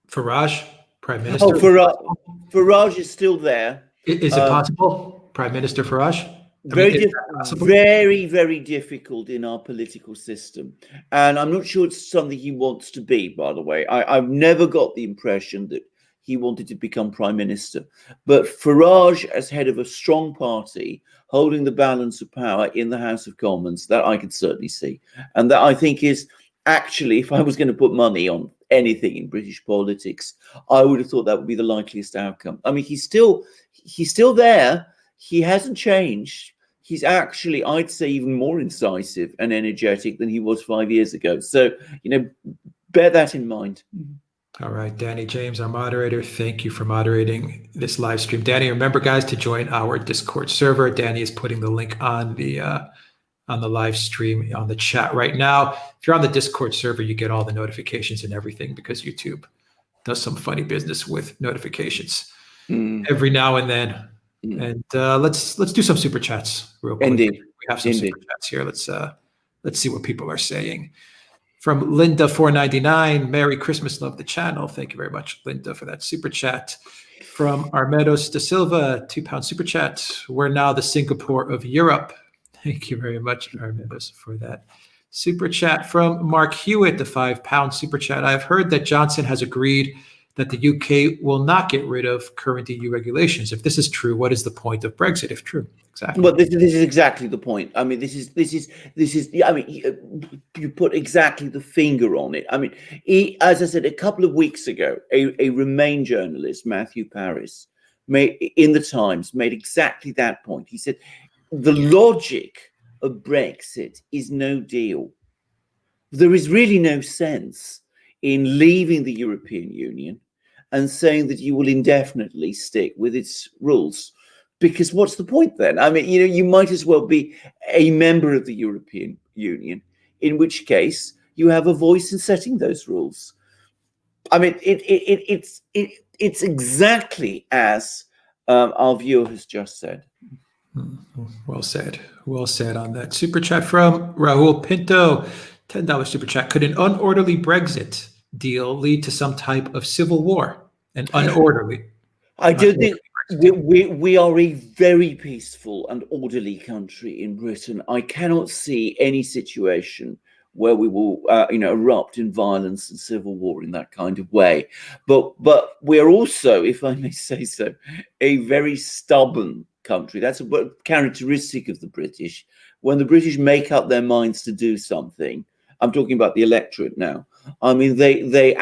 Farage, Prime Minister. Oh, Farage is still there. Is it possible? Prime Minister Farage? Very, very difficult in our political system. And I'm not sure it's something he wants to be, by the way. I've never got the impression that he wanted to become prime minister. But Farage, as head of a strong party, holding the balance of power in the House of Commons, that I could certainly see. And that I think is actually, if I was going to put money on anything in British politics, I would have thought that would be the likeliest outcome. I mean, he's still there. He hasn't changed. He's actually, I'd say, even more incisive and energetic than he was 5 years ago. So, bear that in mind. All right, Danny James, our moderator, thank you for moderating this live stream. Danny, remember, guys, to join our Discord server. Danny is putting the link on the live stream on the chat right now. If you're on the Discord server, you get all the notifications and everything because YouTube does some funny business with notifications every now and then. And let's do some super chats real quick. Indeed. We have some super chats here. Let's see what people are saying. From Linda 499, Merry Christmas, love the channel. Thank you very much, Linda, for that super chat. From Armedos da Silva, £2 super chat. We're now the Singapore of Europe. Thank you very much, Armedos, for that super chat. From Mark Hewitt, the £5 super chat. I've heard that Johnson has agreed that the UK will not get rid of current EU regulations. If this is true, what is the point of Brexit, if true? Exactly. Well, this is exactly the point. I mean, this is. I mean, you put exactly the finger on it. I mean, as I said a couple of weeks ago, a Remain journalist, Matthew Paris, in the Times, made exactly that point. He said, the logic of Brexit is no deal. There is really no sense in leaving the European Union and saying that you will indefinitely stick with its rules. Because what's the point then? I mean, you might as well be a member of the European Union, in which case you have a voice in setting those rules. I mean, it's exactly as our viewer has just said. Well said. Well said on that. Super chat from Raul Pinto, $10 super chat. Could an unorderly Brexit deal lead to some type of civil war? An unorderly. I don't think we are a very peaceful and orderly country in Britain. I cannot see any situation where we will, erupt in violence and civil war in that kind of way. But we're also, if I may say so, a very stubborn country. That's a characteristic of the British. When the British make up their minds to do something, I'm talking about the electorate now. I mean, they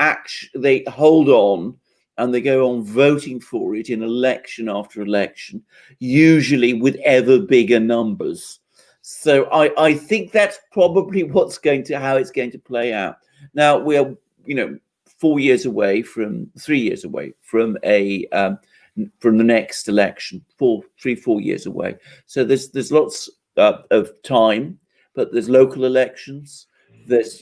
hold on. And they go on voting for it in election after election, usually with ever bigger numbers. So I think that's probably how it's going to play out. Now we are, 4 years away from 3 years away from from the next election, 4 years away. So there's lots of time, but there's local elections. There's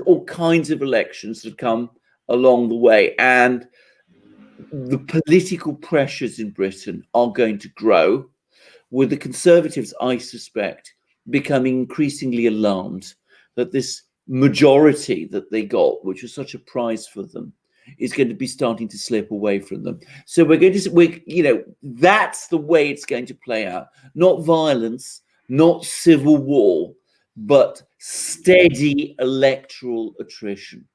all kinds of elections that come along the way, and the political pressures in Britain are going to grow, with the Conservatives, I suspect, becoming increasingly alarmed that this majority that they got, which was such a prize for them, is going to be starting to slip away from them. So that's the way it's going to play out. Not violence, not civil war, but steady electoral attrition.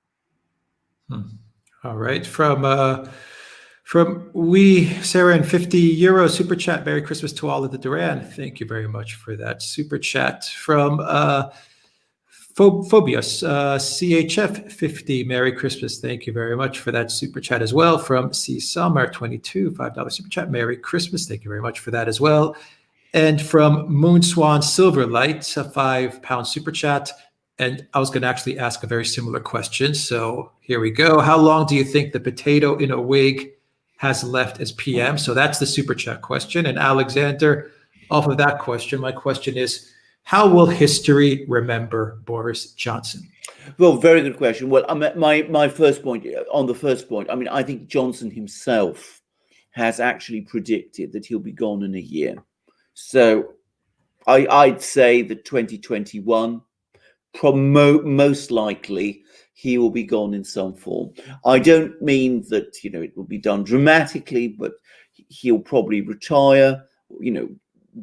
All right. From Sarah and €50 super chat. Merry Christmas to all of the Duran. Thank you very much for that super chat. From Phobius, CHF 50. Merry Christmas. Thank you very much for that super chat as well. From C Summer 22, $5 super chat. Merry Christmas. Thank you very much for that as well. And from Moonswan Silverlight, a £5 super chat. And I was going to actually ask a very similar question. So here we go. How long do you think the potato in a wig has left as PM? So that's the super chat question. And Alexander, off of that question, my question is, how will history remember Boris Johnson? Well, very good question. Well, my first point, I mean, I think Johnson himself has actually predicted that he'll be gone in a year. So I'd say that 2021, most likely he will be gone in some form. I don't mean that, it will be done dramatically, but he'll probably retire,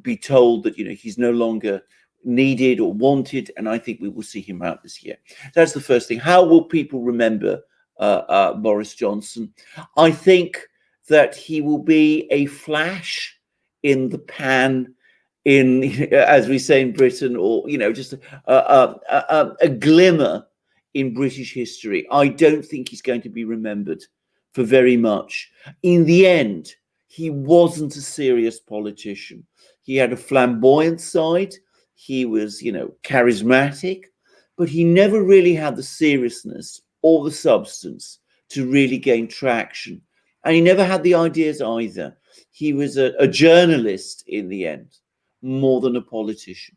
be told that, he's no longer needed or wanted, and I think we will see him out this year. That's the first thing. How will people remember Boris Johnson? I think that he will be a flash in the pan, as we say in Britain, or just a glimmer in British history. I don't think he's going to be remembered for very much. In the end, he wasn't a serious politician. He had a flamboyant side. He was, charismatic, but he never really had the seriousness or the substance to really gain traction. And he never had the ideas either. He was a journalist in the end, more than a politician.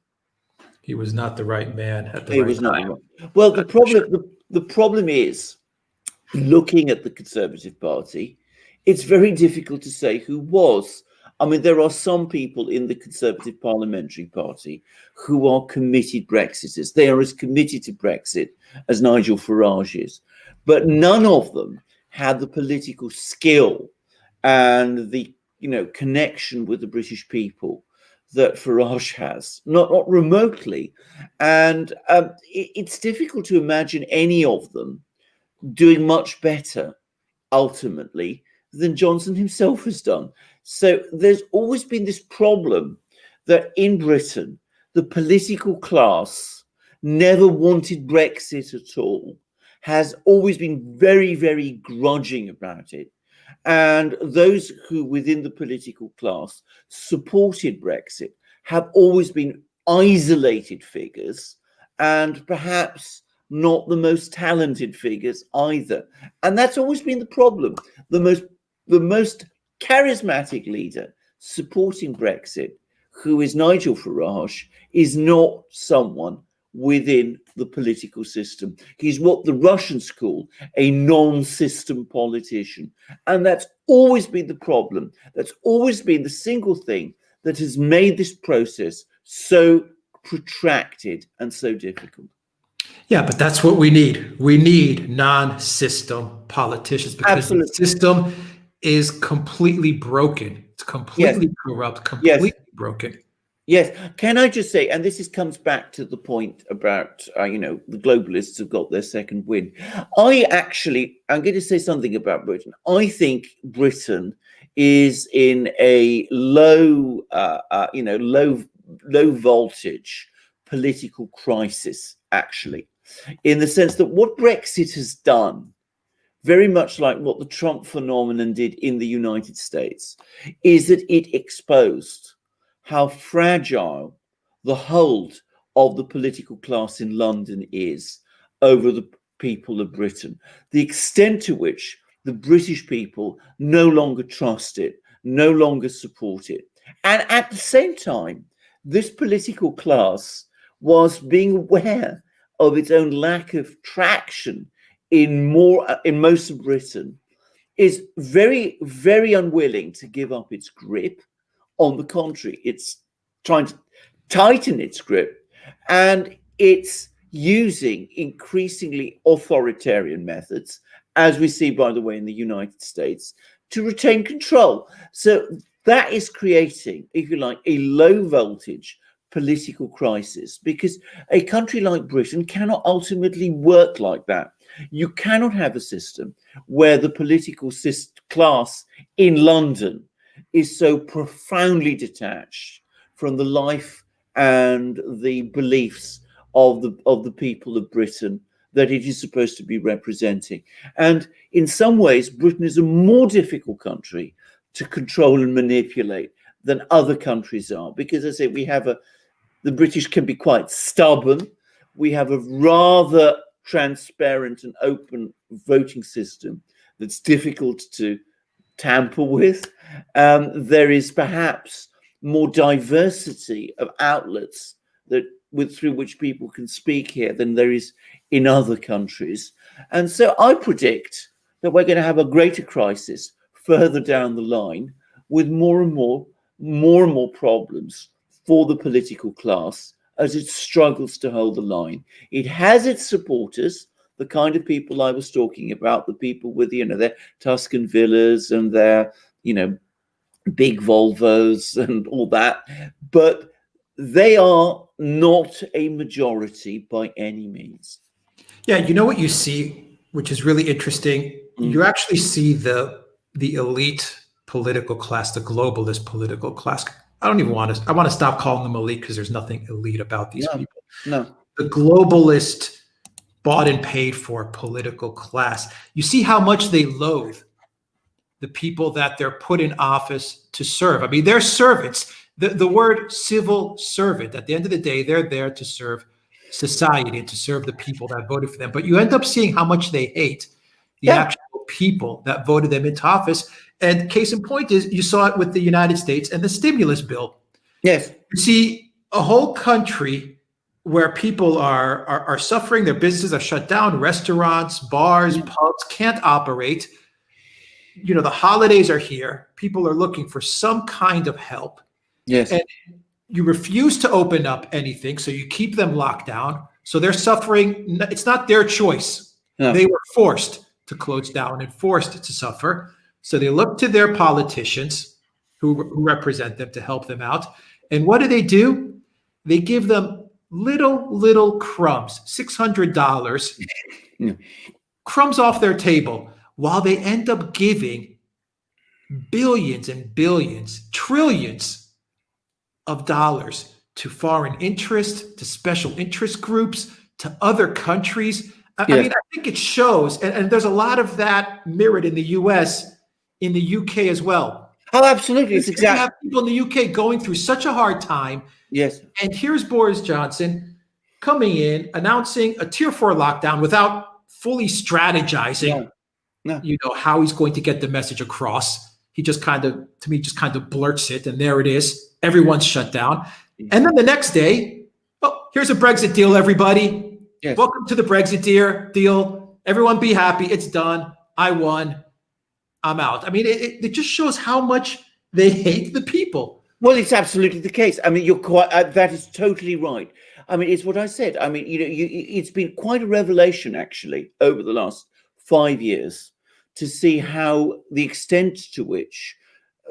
He was not the right man at the right time. Well, the problem is, looking at the Conservative Party, it's very difficult to say who was. I mean, there are some people in the Conservative Parliamentary Party who are committed Brexiters. They are as committed to Brexit as Nigel Farage is, but none of them had the political skill and the connection with the British people that Farage has, not remotely. And it's difficult to imagine any of them doing much better ultimately than Johnson himself has done. So there's always been this problem that in Britain, the political class never wanted Brexit at all, has always been very, very grudging about it. And those who within the political class supported Brexit have always been isolated figures, and perhaps not the most talented figures either. And that's always been the problem. The most charismatic leader supporting Brexit, who is Nigel Farage, is not someone within the political system. He's what the Russians call a non-system politician. And that's always been the problem. That's always been the single thing that has made this process so protracted and so difficult. Yeah, but that's what we need. We need non-system politicians, because Absolutely. the system is completely broken. It's completely corrupt, completely broken. Yes. Can I just say, and comes back to the point about, the globalists have got their second wind. I'm going to say something about Britain. I think Britain is in a low voltage political crisis, actually, in the sense that what Brexit has done, very much like what the Trump phenomenon did in the United States, is that it exposed how fragile the hold of the political class in London is over the people of Britain, the extent to which the British people no longer trust it, no longer support it. And at the same time, this political class was being aware of its own lack of traction in most of Britain, is very, very unwilling to give up its grip. On the contrary, it's trying to tighten its grip, and it's using increasingly authoritarian methods, as we see, by the way, in the United States, to retain control. So that is creating, if you like, a low voltage political crisis, because a country like Britain cannot ultimately work like that. You cannot have a system where the political class in London is so profoundly detached from the life and the beliefs of the people of Britain that it is supposed to be representing. And in some ways, Britain is a more difficult country to control and manipulate than other countries are, because, as I say, the British can be quite stubborn. We have a rather transparent and open voting system that's difficult to tamper with. There is perhaps more diversity of outlets through which people can speak here than there is in other countries. And so I predict that we're going to have a greater crisis further down the line, with more and more problems for the political class as it struggles to hold the line. It has its supporters, the kind of people I was talking about, the people with, their Tuscan villas and their, big Volvos and all that. But they are not a majority by any means. Yeah, you know what you see, which is really interesting? You actually see the elite political class, the globalist political class. I want to stop calling them elite because there's nothing elite about these people. No. The globalist bought and paid for political class. You see how much they loathe the people that they're put in office to serve. I mean, they're servants. The word civil servant, at the end of the day, they're there to serve society and to serve the people that voted for them. But you end up seeing how much they hate the actual people that voted them into office. And case in point is you saw it with the United States and the stimulus bill. Yes. You see a whole country where people are suffering, their businesses are shut down, restaurants, bars, pubs can't operate. The holidays are here. People are looking for some kind of help. Yes. And you refuse to open up anything, so you keep them locked down. So they're suffering. It's not their choice. No. They were forced to close down and forced to suffer. So they look to their politicians who represent them to help them out. And what do? They give them little crumbs, $600, crumbs off their table, while they end up giving billions and billions, trillions of dollars to foreign interest, to special interest groups, to other countries. I mean, I think it shows, and there's a lot of that mirrored in the US, in the UK as well. Oh, absolutely. It's exactly. You have people in the UK going through such a hard time. Yes. And here's Boris Johnson coming in, announcing a tier 4 lockdown without fully strategizing, how he's going to get the message across. He just kind of blurts it, and there it is. Everyone's shut down. And then the next day, here's a Brexit deal, everybody. Yes. Welcome to the Brexit deal. Everyone be happy. It's done. I won. I'm out. I mean, it just shows how much they hate the people. Well, it's absolutely the case. I mean, you're quite, that is totally right. I mean, it's what I said. I mean, it's been quite a revelation, actually, over the last 5 years to see how the extent to which,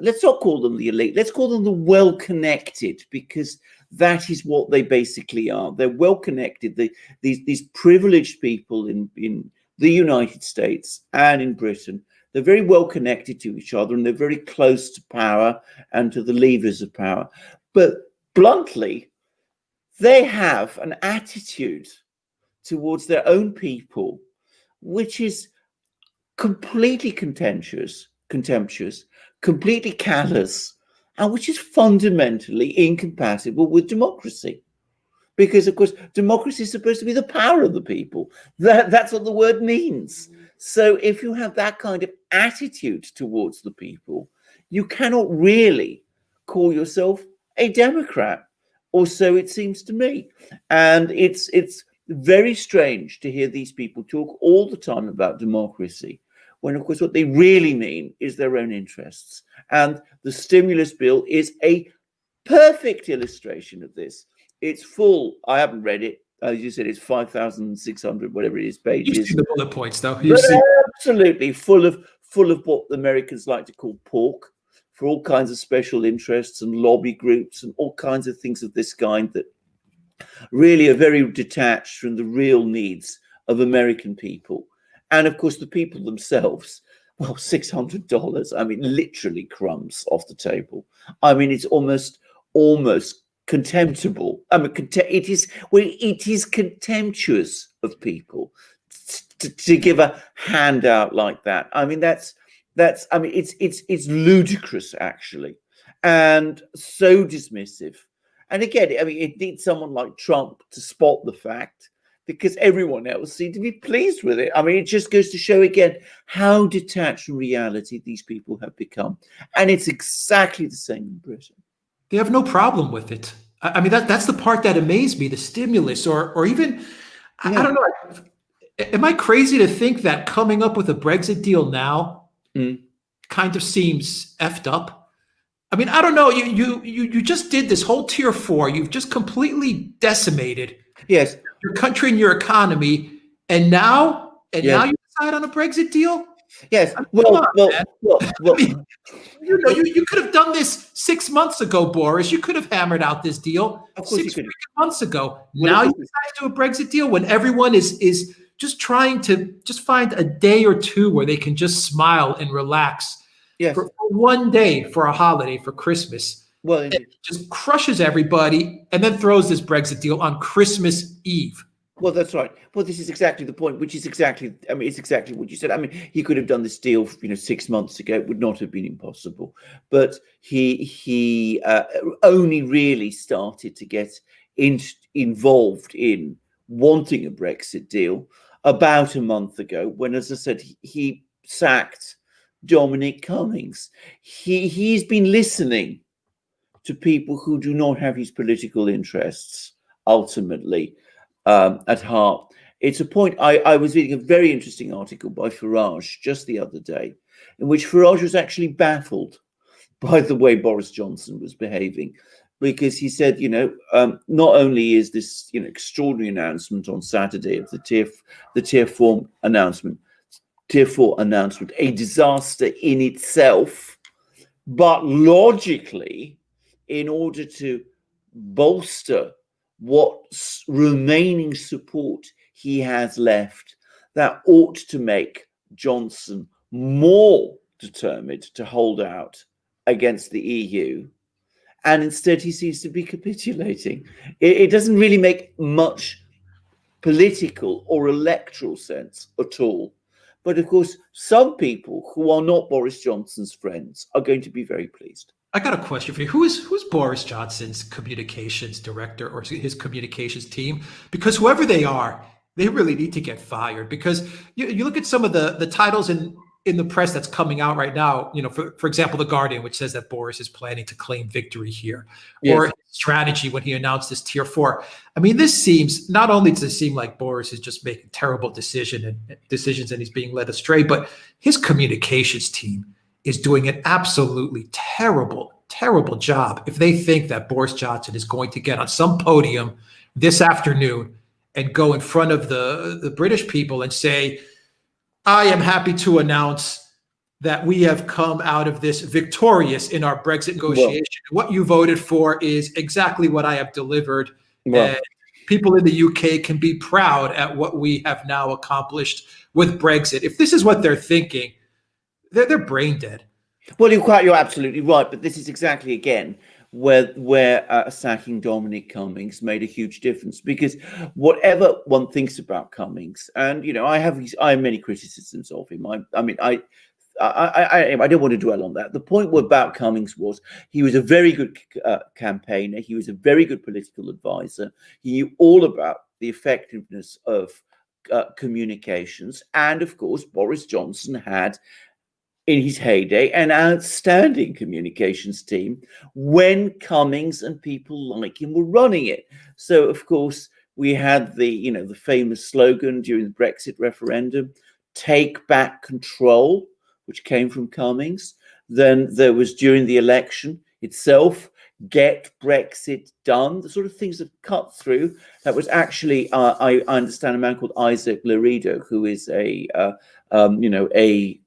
let's not call them the elite, let's call them the well-connected, because that is what they basically are. They're well-connected. These privileged people in the United States and in Britain, they're very well connected to each other, and they're very close to power and to the levers of power. But bluntly, they have an attitude towards their own people, which is completely contemptuous, completely callous, and which is fundamentally incompatible with democracy. Because, of course, democracy is supposed to be the power of the people. That's what the word means. So if you have that kind of attitude towards the people, you cannot really call yourself a Democrat, or so it seems to me. And it's very strange to hear these people talk all the time about democracy, when, of course, what they really mean is their own interests. And the stimulus bill is a perfect illustration of this. It's full. I haven't read it. As you said, it's 5,600, whatever it is, pages. You've seen the bullet points, though. Absolutely full of what the Americans like to call pork, for all kinds of special interests and lobby groups and all kinds of things of this kind that really are very detached from the real needs of American people. And of course, the people themselves, well, $600, I mean, literally crumbs off the table. I mean, it's almost contemptible. I mean, it is contemptuous of people to give a handout like that. I mean, I mean, it's ludicrous, actually, and so dismissive. And again, I mean, it needs someone like Trump to spot the fact, because everyone else seemed to be pleased with it. I mean, it just goes to show again how detached from reality these people have become. And it's exactly the same in Britain. They have no problem with it. I mean, that's the part that amazed me, the stimulus, or even, I don't know. Am I crazy to think that coming up with a Brexit deal now kind of seems effed up? I mean, I don't know. You just did this whole tier 4. You've just completely decimated Yes. your country and your economy, and now Yes. you decide on a Brexit deal. Yes. I mean, Well, come on, well, man. well, I well, mean, you could have done this 6 months ago, Boris. You could have hammered out this deal of course you six could. freaking months ago. Well, Now of you course. decide to do a Brexit deal when everyone is just trying to just find a day or two where they can just smile and relax Yes. for one day for a holiday for Christmas. Well, It indeed. just crushes everybody and then throws this Brexit deal on Christmas Eve. Well, that's right. Well, this is exactly the point, which is exactly, I mean, it's exactly what you said. I mean, he could have done this deal, 6 months ago. It would not have been impossible. But he only really started to get involved in wanting a Brexit deal about a month ago, when, as I said, he sacked Dominic Cummings. He's been listening to people who do not have his political interests ultimately at heart. It's a point. I was reading a very interesting article by Farage just the other day, in which Farage was actually baffled by the way Boris Johnson was behaving, because he said, not only is this extraordinary announcement on Saturday of the tier 4 announcement a disaster in itself, but logically, in order to bolster what remaining support he has left, that ought to make Johnson more determined to hold out against the EU. And instead, he seems to be capitulating. It doesn't really make much political or electoral sense at all. But of course, some people who are not Boris Johnson's friends are going to be very pleased. I got a question for you. Who's Boris Johnson's communications director or his communications team? Because whoever they are, they really need to get fired. Because you look at some of the titles in the press that's coming out right now. For example, The Guardian, which says that Boris is planning to claim victory here, Yes. or his strategy when he announced this tier 4. I mean, this seems, not only does it seem like Boris is just making terrible decisions and he's being led astray, but his communications team is doing an absolutely terrible job if they think that Boris Johnson is going to get on some podium this afternoon and go in front of the British people and say, I am happy to announce that we have come out of this victorious in our Brexit negotiation. Well, what you voted for is exactly what I have delivered. Well, and people in the UK can be proud at what we have now accomplished with Brexit. If this is what they're thinking, they're brain dead. Well, you're absolutely right, but this is exactly again where sacking Dominic Cummings made a huge difference, because whatever one thinks about Cummings, and I have many criticisms of him. I don't want to dwell on that. The point about Cummings was he was a very good campaigner. He was a very good political advisor. He knew all about the effectiveness of communications, and of course, Boris Johnson had, in his heyday, an outstanding communications team when Cummings and people like him were running it. So, of course, we had the famous slogan during the Brexit referendum, "Take back control," which came from Cummings. Then there was, during the election itself, "Get Brexit done," the sort of things that cut through. That was actually, I understand, a man called Isaac Laredo, who is a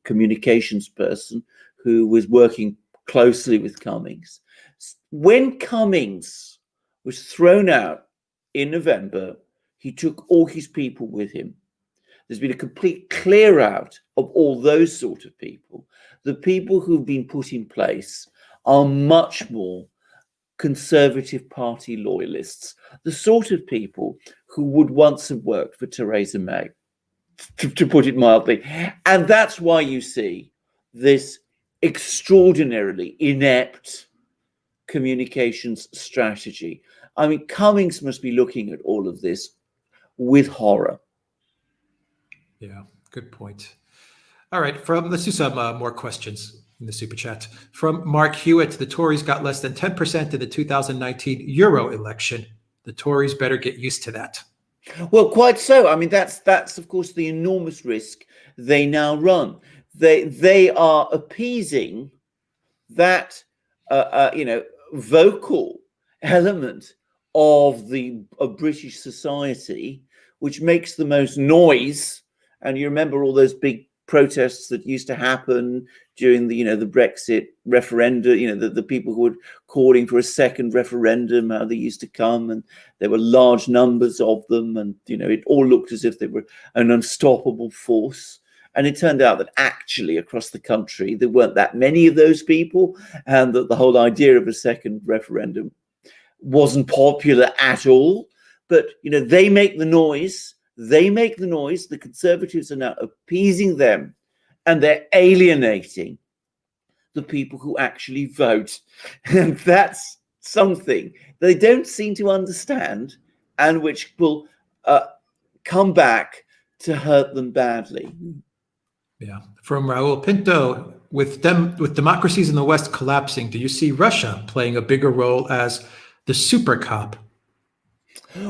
communications person who was working closely with Cummings. When Cummings was thrown out in November, he took all his people with him. There's been a complete clear out of all those sort of people. The people who've been put in place are much more Conservative Party loyalists, the sort of people who would once have worked for Theresa May, to put it mildly. And that's why you see this extraordinarily inept communications strategy. I mean, Cummings must be looking at all of this with horror. Yeah, good point. All right, let's do some more questions in the super chat. From Mark Hewitt: the Tories got less than 10% in the 2019 Euro election. The Tories better get used to that. Well, quite so. I mean, that's of course the enormous risk they now run. They are appeasing that vocal element of British society, which makes the most noise. And you remember all those big protests that used to happen during the Brexit referendum, the people who were calling for a second referendum, how they used to come, and there were large numbers of them, and it all looked as if they were an unstoppable force. And it turned out that actually across the country there weren't that many of those people, and that the whole idea of a second referendum wasn't popular at all. But they make the noise. The Conservatives are now appeasing them, and they're alienating the people who actually vote. And that's something they don't seem to understand, and which will come back to hurt them badly. Yeah. From Raul Pinto, with democracies in the West collapsing, do you see Russia playing a bigger role as the super cop?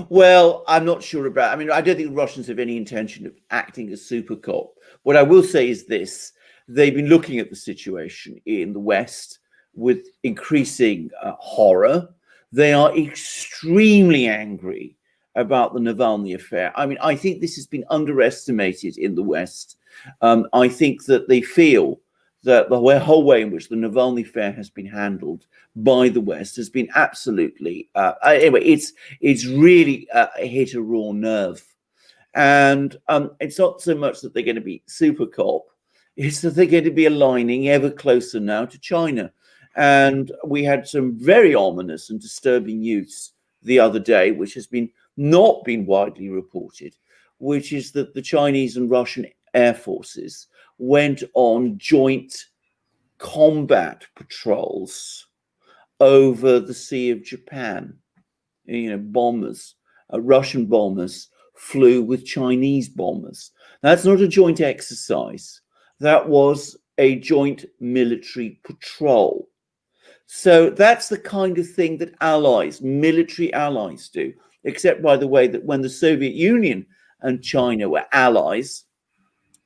Well, I'm not sure about. I mean, I don't think the Russians have any intention of acting as super cop. What I will say is this: they've been looking at the situation in the West with increasing horror. They are extremely angry about the Navalny affair. I mean, I think this has been underestimated in the West. I think that they feel that the whole way in which the Navalny affair has been handled by the West has been absolutely anyway. It's really hit a raw nerve, and it's not so much that they're going to be super cop; it's that they're going to be aligning ever closer now to China. And we had some very ominous and disturbing news the other day, which has not been widely reported, which is that the Chinese and Russian air forces went on joint combat patrols over the Sea of Japan. Bombers, Russian bombers flew with Chinese bombers. That's not a joint exercise. That was a joint military patrol. So that's the kind of thing that military allies do, except, by the way, that when the Soviet Union and China were allies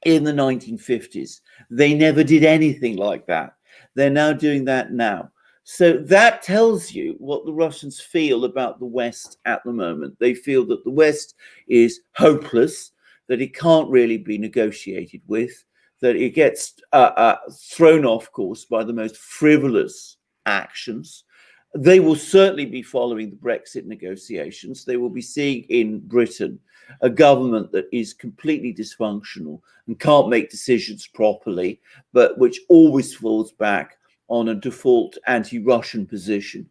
in the 1950s, they never did anything like that. They're now doing that now. So that tells you what the Russians feel about the West at the moment. They feel that the West is hopeless, that it can't really be negotiated with, that it gets thrown off course by the most frivolous actions. They will certainly be following the Brexit negotiations. They will be seeing in Britain a government that is completely dysfunctional and can't make decisions properly, but which always falls back on a default anti-Russian position.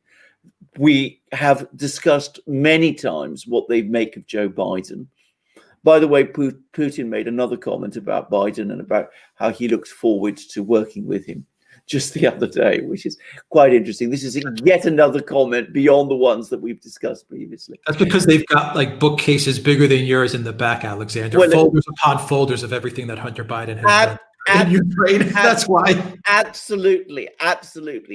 We have discussed many times what they make of Joe Biden. By the way, Putin made another comment about Biden and about how he looks forward to working with him just the other day, which is quite interesting. This is yet another comment beyond the ones that we've discussed previously. That's because they've got like bookcases bigger than yours in the back, Alexander. Well, folders upon folders of everything that Hunter Biden has done in Ukraine. That's why. Absolutely.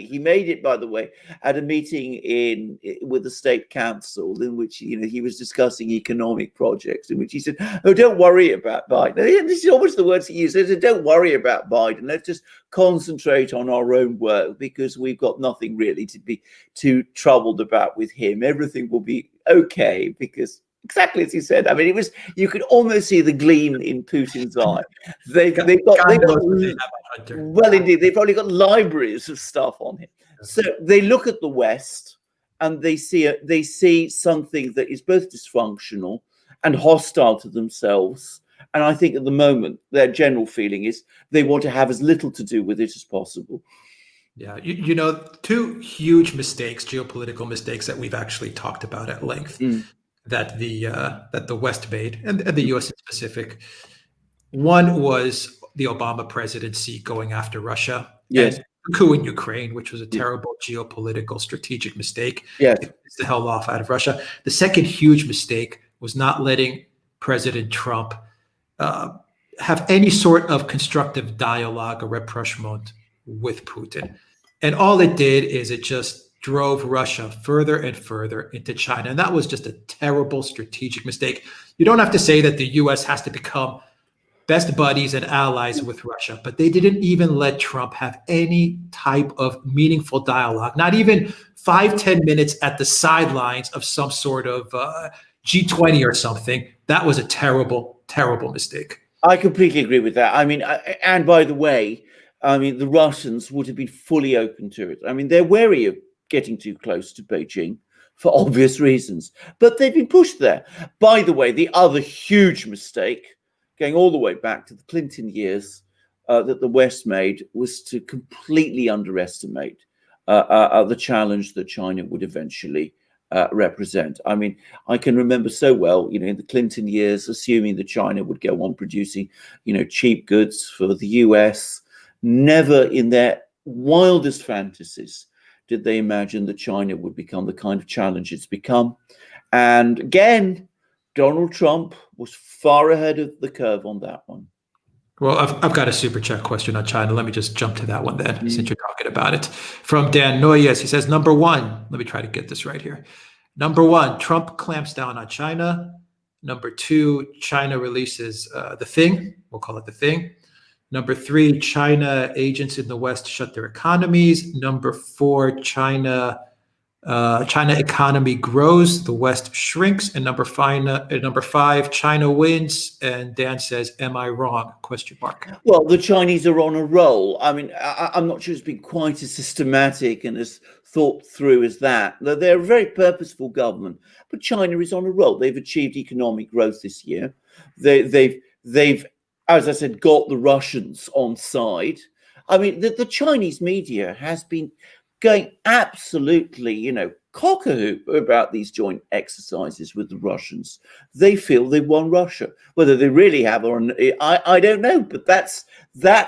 He made it, by the way, at a meeting with the state council in which he was discussing economic projects, in which he said, "Oh, don't worry about Biden." This is almost the words he used. He said, "Don't worry about Biden. Let's just concentrate on our own work because we've got nothing really to be too troubled about with him. Everything will be okay," because exactly as he said. I mean, you could almost see the gleam in Putin's eye. They've got well, indeed, they've probably got libraries of stuff on him. So they look at the West and they see something that is both dysfunctional and hostile to themselves. And I think at the moment, their general feeling is they want to have as little to do with it as possible. Yeah, two huge mistakes, geopolitical mistakes that we've actually talked about at length. That the West made, and the U.S. in specific. One was the Obama presidency going after Russia. Yes. And the coup in Ukraine, which was a terrible geopolitical strategic mistake. Yes. It pissed the hell off out of Russia. The second huge mistake was not letting President Trump have any sort of constructive dialogue or rapprochement with Putin. And all it did is it just drove Russia further and further into China. And that was just a terrible strategic mistake. You don't have to say that the U.S. has to become best buddies and allies with Russia, but they didn't even let Trump have any type of meaningful dialogue, not even 5-10 minutes at the sidelines of some sort of G20 or something. That was a terrible, terrible mistake. I completely agree with that. I mean, and by the way, I mean, the Russians would have been fully open to it. I mean, they're wary of getting too close to Beijing for obvious reasons, but they've been pushed there. By the way, the other huge mistake, going all the way back to the Clinton years, that the West made was to completely underestimate the challenge that China would eventually represent. I mean, I can remember so well, in the Clinton years, assuming that China would go on producing, cheap goods for the US. Never in their wildest fantasies did they imagine that China would become the kind of challenge it's become. And again, Donald Trump was far ahead of the curve on that one. Well, I've got a super chat question on China. Let me just jump to that one then, since you're talking about it. From Dan Noyes, he says, number one, let me try to get this right here. Number one, Trump clamps down on China. Number two, China releases the thing. We'll call it the thing. Number three, China agents in the West shut their economies. Number four, China economy grows, the West shrinks. And number five, China wins. And Dan says, am I wrong? Question mark. Well, the Chinese are on a roll. I mean, I'm not sure it's been quite as systematic and as thought through as that. They're a very purposeful government, but China is on a roll. They've achieved economic growth this year. They've, as I said, got the Russians on side. I mean, the Chinese media has been going absolutely, cock-a-hoop about these joint exercises with the Russians. They feel they won Russia. Whether they really have or not, I don't know. But that's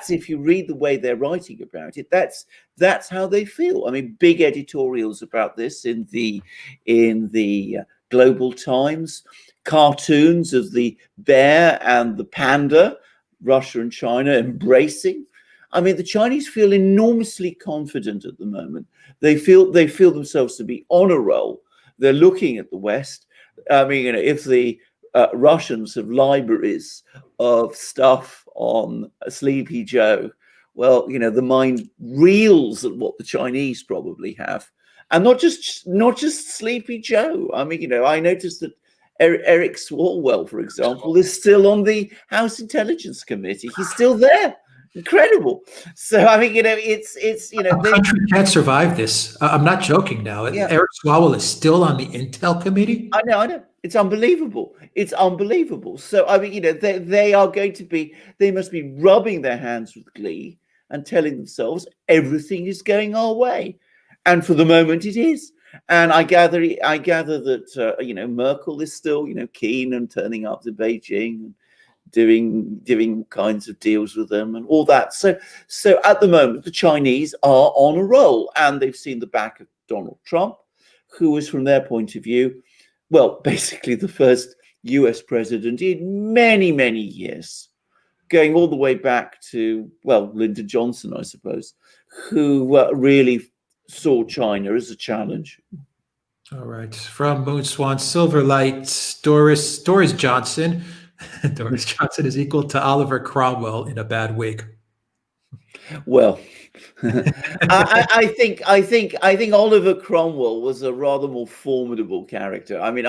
if you read the way they're writing about it, that's how they feel. I mean, big editorials about this in the Global Times, cartoons of the bear and the panda, Russia and China embracing. I mean, the Chinese feel enormously confident at the moment. They feel themselves to be on a roll. They're looking at the West. I mean, if the Russians have libraries of stuff on Sleepy Joe, well, the mind reels at what the Chinese probably have, and not just Sleepy Joe. I mean, I noticed that Eric Swalwell, for example, is still on the House Intelligence Committee. He's still there. Incredible. So I mean, it's a country can't survive this. I'm not joking now. Yeah. Eric Swalwell is still on the Intel Committee. I know. It's unbelievable. It's unbelievable. So I mean, they are going to be. They must be rubbing their hands with glee and telling themselves everything is going our way, and for the moment it is. And I gather that Merkel is still keen and turning up to Beijing. Doing kinds of deals with them and all that. So at the moment, the Chinese are on a roll, and they've seen the back of Donald Trump, who was, from their point of view, well, basically the first US president in many, many years, going all the way back to, well, Lyndon Johnson, I suppose, who really saw China as a challenge. All right. From Moon Swan Silverlight, Doris Johnson. Doris Johnson is equal to Oliver Cromwell in a bad wig. Well, I think Oliver Cromwell was a rather more formidable character. I mean,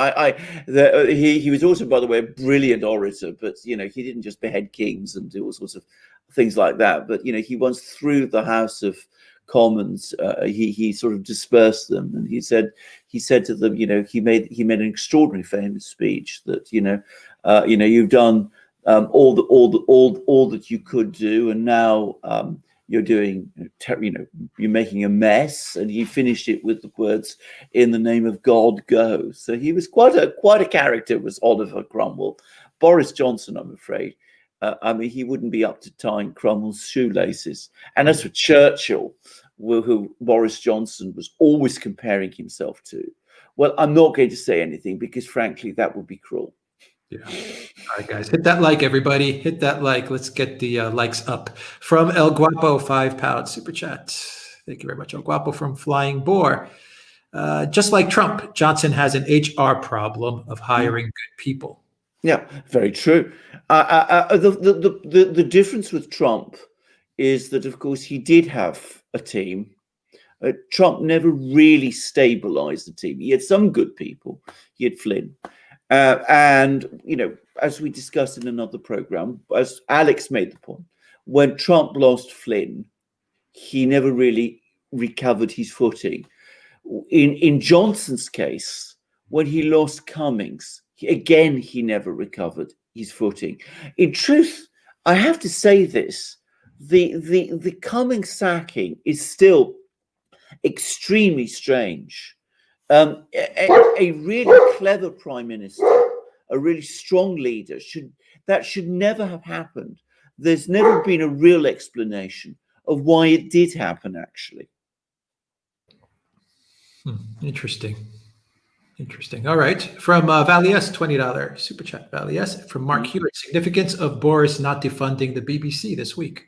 he was also, by the way, a brilliant orator, but he didn't just behead kings and do all sorts of things like that. But he once through the House of Commons, he sort of dispersed them, and he said to them, he made an extraordinary famous speech that you've done all that you could do, and now you're doing, you're making a mess. And he finished it with the words, "In the name of God, go." So he was quite a character, was Oliver Cromwell. Boris Johnson, I'm afraid, I mean, he wouldn't be up to tying Cromwell's shoelaces. And as for Churchill, who Boris Johnson was always comparing himself to, well, I'm not going to say anything because, frankly, that would be cruel. Yeah. All right, guys, hit that like, everybody. Hit that like. Let's get the likes up. From El Guapo, £5 super chat. Thank you very much, El Guapo from Flying Boar. Just like Trump, Johnson has an HR problem of hiring good people. Yeah, very true. The difference with Trump is that, of course, he did have a team. Trump never really stabilized the team. He had some good people. He had Flynn. And, as we discussed in another program, as Alex made the point, when Trump lost Flynn, he never really recovered his footing. In Johnson's case, when he lost Cummings, he never recovered his footing. In truth, I have to say this, the Cummings sacking is still extremely strange. A really clever prime minister, a really strong leader, should never have happened. There's never been a real explanation of why it did happen, actually. Interesting. All right. From Valley S, $20 super chat. Valley S from Mark Hewitt. Significance of Boris not defunding the BBC this week.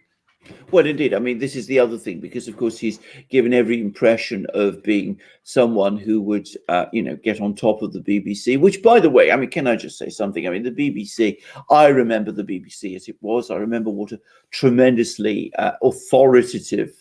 Well, indeed. I mean, this is the other thing, because, of course, he's given every impression of being someone who would, get on top of the BBC, which, by the way, I mean, can I just say something? I mean, the BBC, I remember the BBC as it was. I remember what a tremendously authoritative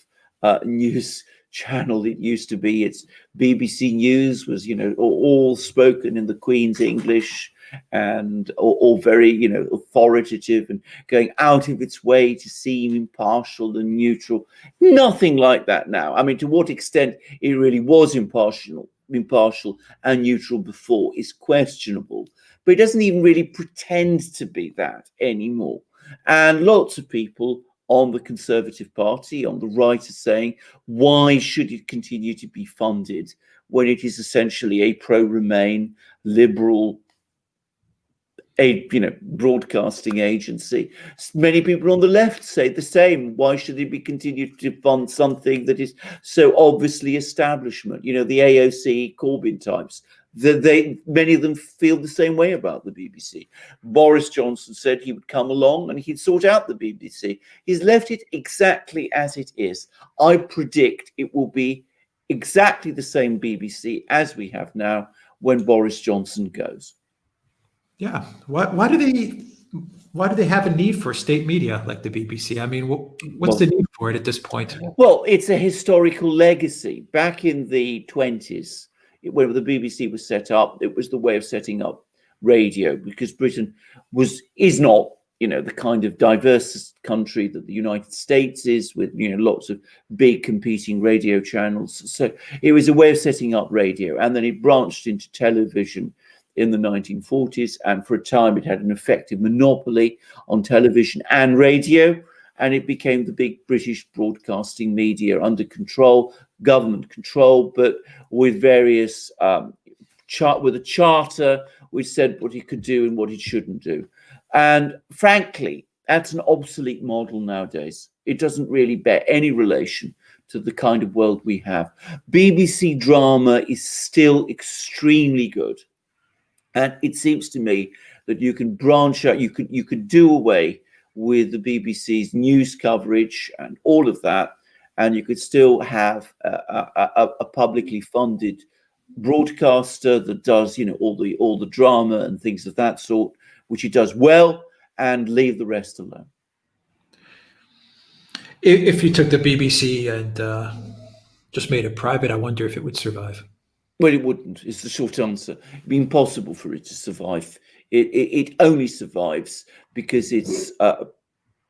news channel it used to be. Its BBC News was, all spoken in the Queen's English, and all very, authoritative, and going out of its way to seem impartial and neutral. Nothing like that now. I mean, to what extent it really was impartial and neutral before is questionable, but it doesn't even really pretend to be that anymore. And lots of people on the Conservative Party, on the right, are saying, why should it continue to be funded when it is essentially a pro-Remain liberal broadcasting agency? Many people on the left say the same. Why should it be continued to fund something that is so obviously establishment? The AOC Corbyn types, many of them feel the same way about the BBC. Boris Johnson said he would come along and he'd sort out the BBC. He's left it exactly as it is. I predict it will be exactly the same BBC as we have now when Boris Johnson goes. Yeah. Why do they have a need for state media like the BBC? I mean, what's the need for it at this point? Well, it's a historical legacy. Back in the 1920s, when the BBC was set up, it was the way of setting up radio, because Britain is not, the kind of diverse country that the United States is, with, lots of big competing radio channels. So it was a way of setting up radio, and then it branched into television in the 1940s, and for a time it had an effective monopoly on television and radio, and it became the big British broadcasting media under control, government control, but with various with a charter which said what it could do and what it shouldn't do. And frankly, that's an obsolete model nowadays. It doesn't really bear any relation to the kind of world we have. BBC drama is still extremely good. And it seems to me that you can branch out, you could do away with the BBC's news coverage and all of that, and you could still have a publicly funded broadcaster that does, all the drama and things of that sort, which he does well, and leave the rest alone. If you took the BBC and just made it private, I wonder if it would survive. Well, it wouldn't, is the short answer. It'd be impossible for it to survive. It only survives because it's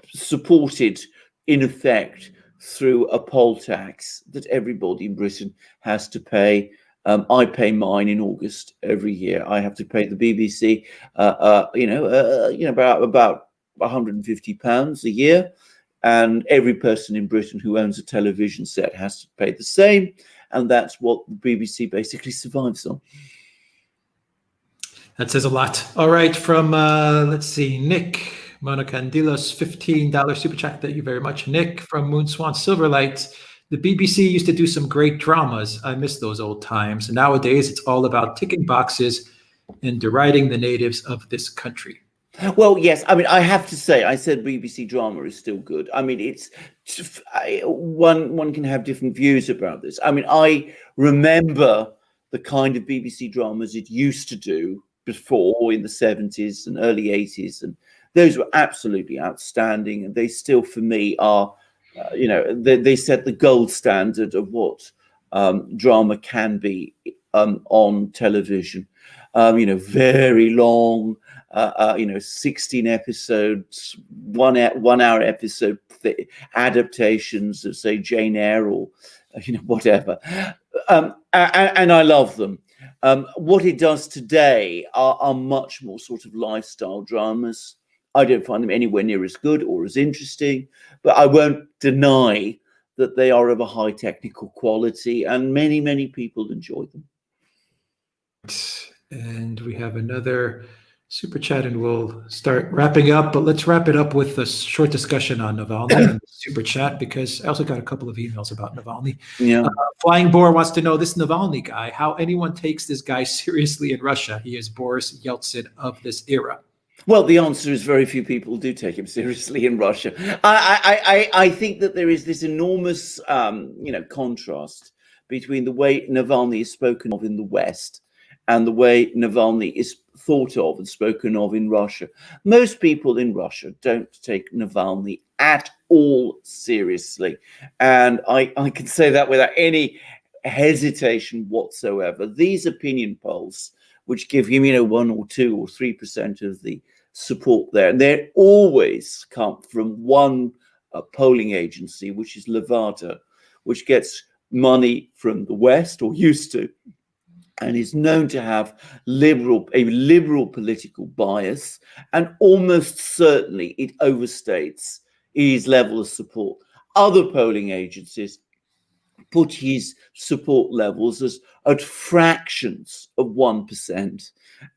supported, in effect, through a poll tax that everybody in Britain has to pay. I pay mine in August every year. I have to pay the BBC, about £150 a year, and every person in Britain who owns a television set has to pay the same. And that's what the BBC basically survives on. That says a lot. All right, from, let's see, Nick Monocandilos, $15 super chat. Thank you very much, Nick. From Moonswan Silverlight, the BBC used to do some great dramas. I miss those old times. Nowadays, it's all about ticking boxes and deriding the natives of this country. Well, yes. I mean, I have to say, I said BBC drama is still good. I mean, it's one can have different views about this. I mean, I remember the kind of BBC dramas it used to do before, in the 70s and early 80s, and Those were absolutely outstanding, and they still, for me, are, they set the gold standard of what drama can be on television. Very long, 16 episodes, 1 hour episode adaptations of, say, Jane Eyre or whatever, and I love them. What it does today are much more sort of lifestyle dramas. I don't find them anywhere near as good or as interesting, but I won't deny that they are of a high technical quality, and many people enjoy them. And we have another super chat, and we'll start wrapping up. But let's wrap it up with a short discussion on Navalny and super chat, because I also got a couple of emails about Navalny. Yeah. Flying Boar wants to know, this Navalny guy, how anyone takes this guy seriously in Russia. He is Boris Yeltsin of this era. Well, the answer is very few people do take him seriously in Russia. I think that there is this enormous, contrast between the way Navalny is spoken of in the West and the way Navalny is thought of and spoken of in Russia. Most people in Russia don't take Navalny at all seriously. And I can say that without any hesitation whatsoever. These opinion polls, which give him, 1 or 2 or 3% of the support there, and they always come from one polling agency, which is Levada, which gets money from the West, or used to, and is known to have a liberal political bias, and almost certainly it overstates his level of support. Other polling agencies put his support levels as at fractions of 1%,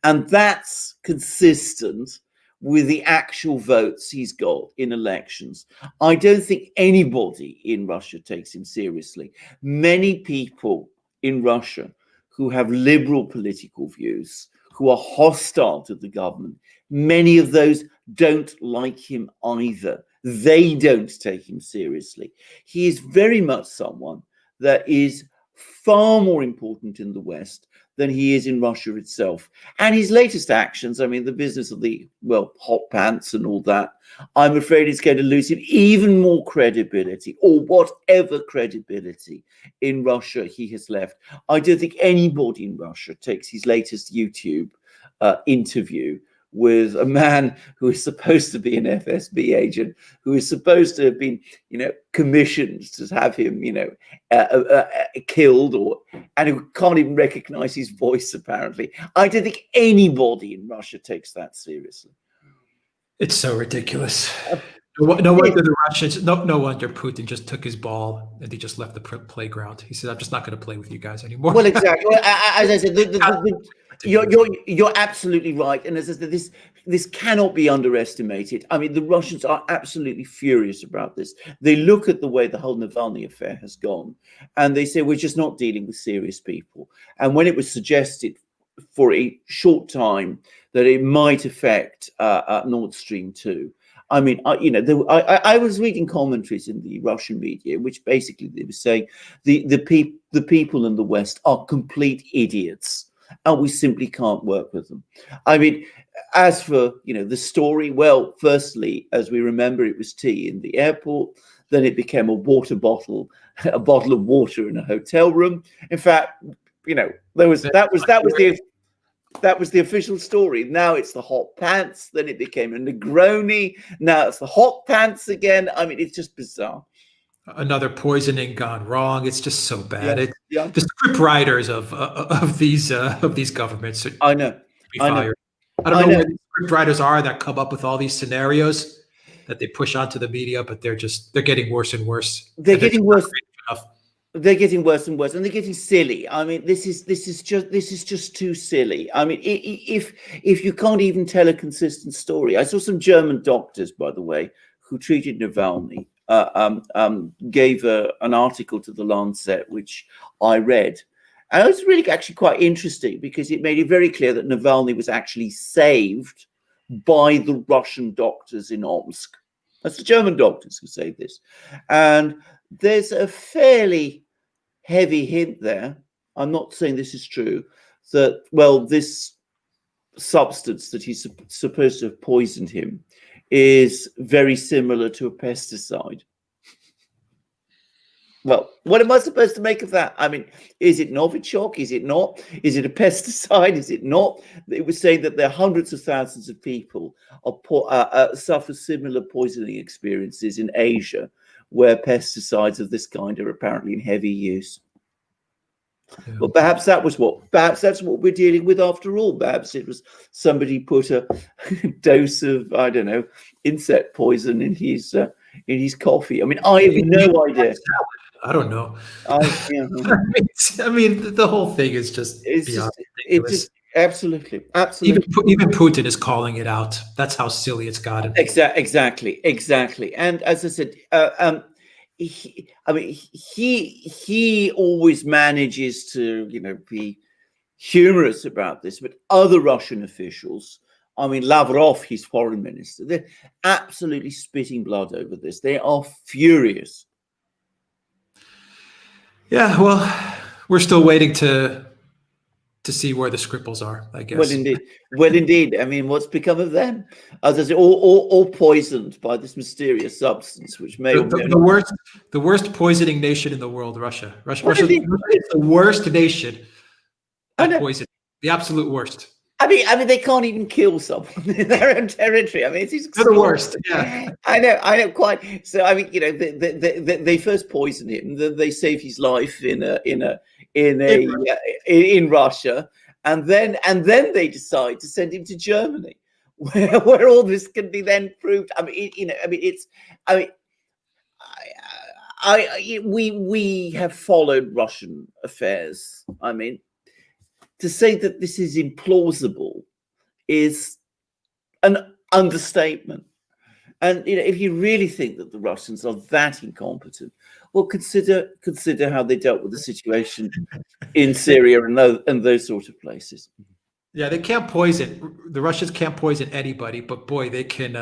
and that's consistent with the actual votes he's got in elections. I don't think anybody in Russia takes him seriously. Many people in Russia who have liberal political views, who are hostile to the government, many of those don't like him either. They don't take him seriously. He is very much someone that is far more important in the West than he is in Russia itself. And his latest actions, the business of the, hot pants and all that, I'm afraid it's going to lose him even more credibility, or whatever credibility in Russia he has left. I don't think anybody in Russia takes his latest YouTube interview with a man who is supposed to be an FSB agent, who is supposed to have been, commissioned to have him, killed, and who can't even recognize his voice, apparently. I don't think anybody in Russia takes that seriously. It's so ridiculous. No wonder the Russians, no wonder Putin just took his ball and he just left the playground. He said, I'm just not going to play with you guys anymore. Well, exactly. As I said, you're absolutely right. And as I said, this cannot be underestimated. The Russians are absolutely furious about this. They look at the way the whole Navalny affair has gone, and they say, we're just not dealing with serious people. And when it was suggested for a short time that it might affect Nord Stream 2, I was reading commentaries in the Russian media, which basically they were saying the people in the West are complete idiots, and we simply can't work with them. As for the story, well, firstly, as we remember, it was tea in the airport. Then it became a bottle of water in a hotel room. In fact, that was the official story. Now it's the hot pants. Then it became a Negroni. Now it's the hot pants again. It's just bizarre. Another poisoning gone wrong. It's just so bad. Yeah. The script writers of these governments. I know. Fired. I don't know where the script writers are that come up with all these scenarios that they push onto the media, but they're getting worse and worse. They're getting worse. They're getting worse and worse, and they're getting silly. This is just too silly. If you can't even tell a consistent story. I saw some German doctors, by the way, who treated Navalny, gave an article to the Lancet, which I read. And it was really actually quite interesting, because it made it very clear that Navalny was actually saved by the Russian doctors in Omsk. That's the German doctors who say this. And there's a fairly heavy hint there. I'm not saying this is true, that, this substance that he's supposed to have poisoned him is very similar to a pesticide. Well, what am I supposed to make of that? I mean, is it Novichok? Is it not? Is it a pesticide? Is it not? It was saying that there are hundreds of thousands of people suffer similar poisoning experiences in Asia, where pesticides of this kind are apparently in heavy use. Yeah. Well, perhaps that's what we're dealing with after all. Perhaps it was somebody put a dose of, I don't know, insect poison in his coffee. I mean, I have no idea. I don't know. I mean, the whole thing is just beyond ridiculous. Absolutely. Even Putin is calling it out. That's how silly it's gotten. Exactly. And as I said, he always manages to, be humorous about this, but other Russian officials, I mean, Lavrov, his foreign minister, they're absolutely spitting blood over this. They are furious. Yeah, well, we're still waiting to see where the Skripals are, I guess. Well, indeed. I mean, what's become of them? As I say, all poisoned by this mysterious substance, which may the worst poisoning nation in the world, Russia. Russia is the worst nation at poisoning. The absolute worst. I mean, they can't even kill someone in their own territory. I mean, they're the worst. Yeah, I know quite. So, I mean, they first poison him, then they save his life in Russia, and then they decide to send him to Germany, where all this can be then proved. I mean, we have followed Russian affairs. I mean, to say that this is implausible is an understatement. And if you really think that the Russians are that incompetent, well, consider how they dealt with the situation in Syria and those sort of places. Yeah, they can't poison. The Russians can't poison anybody, but boy, they can.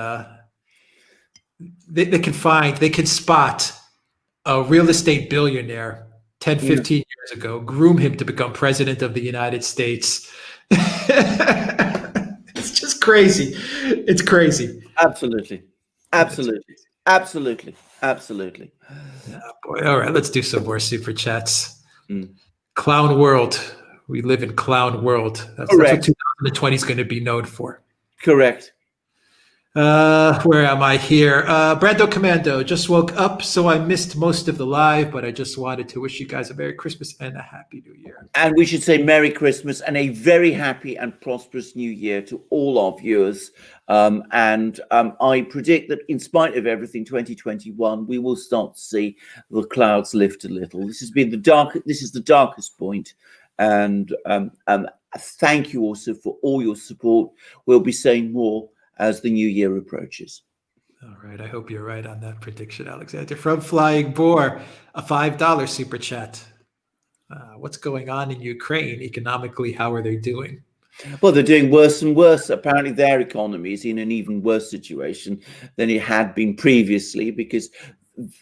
They can spot a real estate billionaire 10, 15 years ago, groom him to become president of the United States. It's just crazy. It's crazy. Absolutely. Yeah, boy. All right, let's do some more super chats. Clown world. We live in clown world. That's what 2020 is going to be known for. Correct. Where am I here? Brando Commando, just woke up, so I missed most of the live, but I just wanted to wish you guys a Merry Christmas and a Happy New Year. And we should say Merry Christmas and a very happy and prosperous New Year to all our viewers. I predict that in spite of everything, 2021, we will start to see the clouds lift a little. This is the darkest point. And thank you also for all your support. We'll be saying more as the new year approaches. All right. I hope you're right on that prediction, Alexander. From Flying Boar, a $5 super chat. What's going on in Ukraine economically? How are they doing? Well, they're doing worse and worse. Apparently, their economy is in an even worse situation than it had been previously because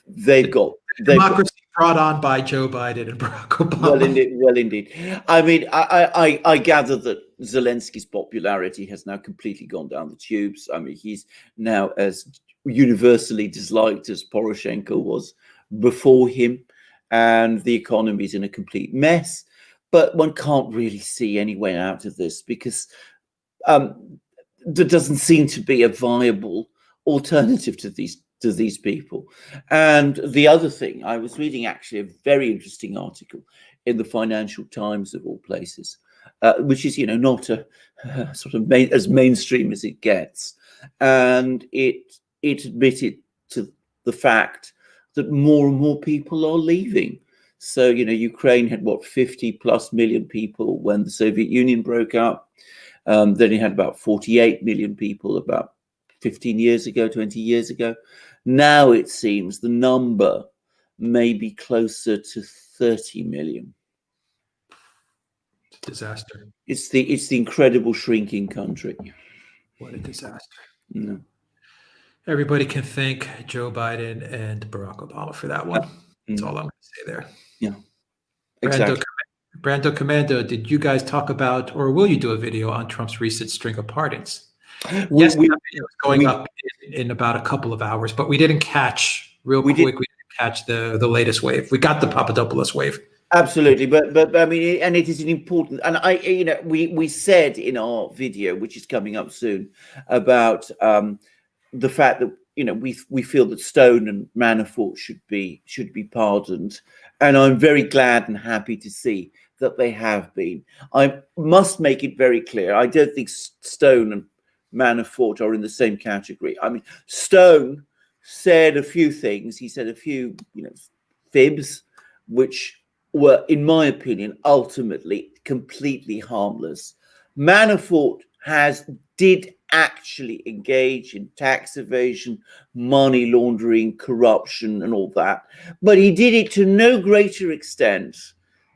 they've got democracy brought on by Joe Biden and Barack Obama. Well, indeed. I mean, I gather that Zelensky's popularity has now completely gone down the tubes. I mean, he's now as universally disliked as Poroshenko was before him, and the economy is in a complete mess. But one can't really see any way out of this because there doesn't seem to be a viable alternative to these people. And the other thing, I was reading actually a very interesting article in the Financial Times of all places, which is, not a sort of as mainstream as it gets. And it admitted to the fact that more and more people are leaving. So, Ukraine had 50 plus million people when the Soviet Union broke up. Then it had about 48 million people about 15 years ago, 20 years ago. Now it seems the number may be closer to 30 million. Disaster. It's the incredible shrinking country. What a disaster. No. Everybody can thank Joe Biden and Barack Obama for that one. That's all I'm going to say there. Yeah. Exactly. Brando Commando, did you guys talk about, or will you do a video on Trump's recent string of pardons? Yes, that video is going up in about a couple of hours, but we didn't catch we didn't catch the latest wave. We got the Papadopoulos wave. Absolutely, but I mean, and it is an important, and we said in our video, which is coming up soon, about the fact that we feel that Stone and Manafort should be pardoned, and I'm very glad and happy to see that they have been. I must make it very clear, I don't think Stone and Manafort are in the same category. I mean, Stone said a few things. He said a few, fibs, which were, in my opinion, ultimately completely harmless. Manafort did actually engage in tax evasion, money laundering, corruption, and all that, but he did it to no greater extent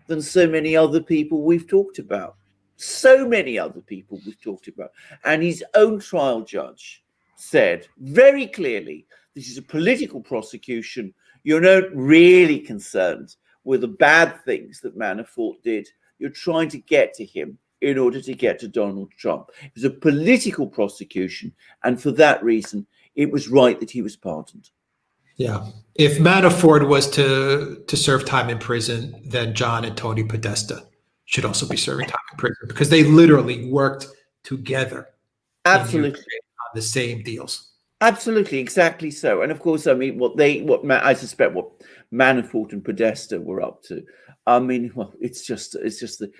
than so many other people we've talked about. So many other people we've talked about. And his own trial judge said very clearly, this is a political prosecution. You're not really concerned with the bad things that Manafort did. You're trying to get to him in order to get to Donald Trump. It was a political prosecution. And for that reason, it was right that he was pardoned. Yeah. If Manafort was to serve time in prison, then John and Tony Podesta should also be serving time in prison, because they literally worked together. Absolutely. On the same deals. Absolutely, exactly so. And of course, I mean, I suspect what Manafort and Podesta were up to. I mean, well, it's just the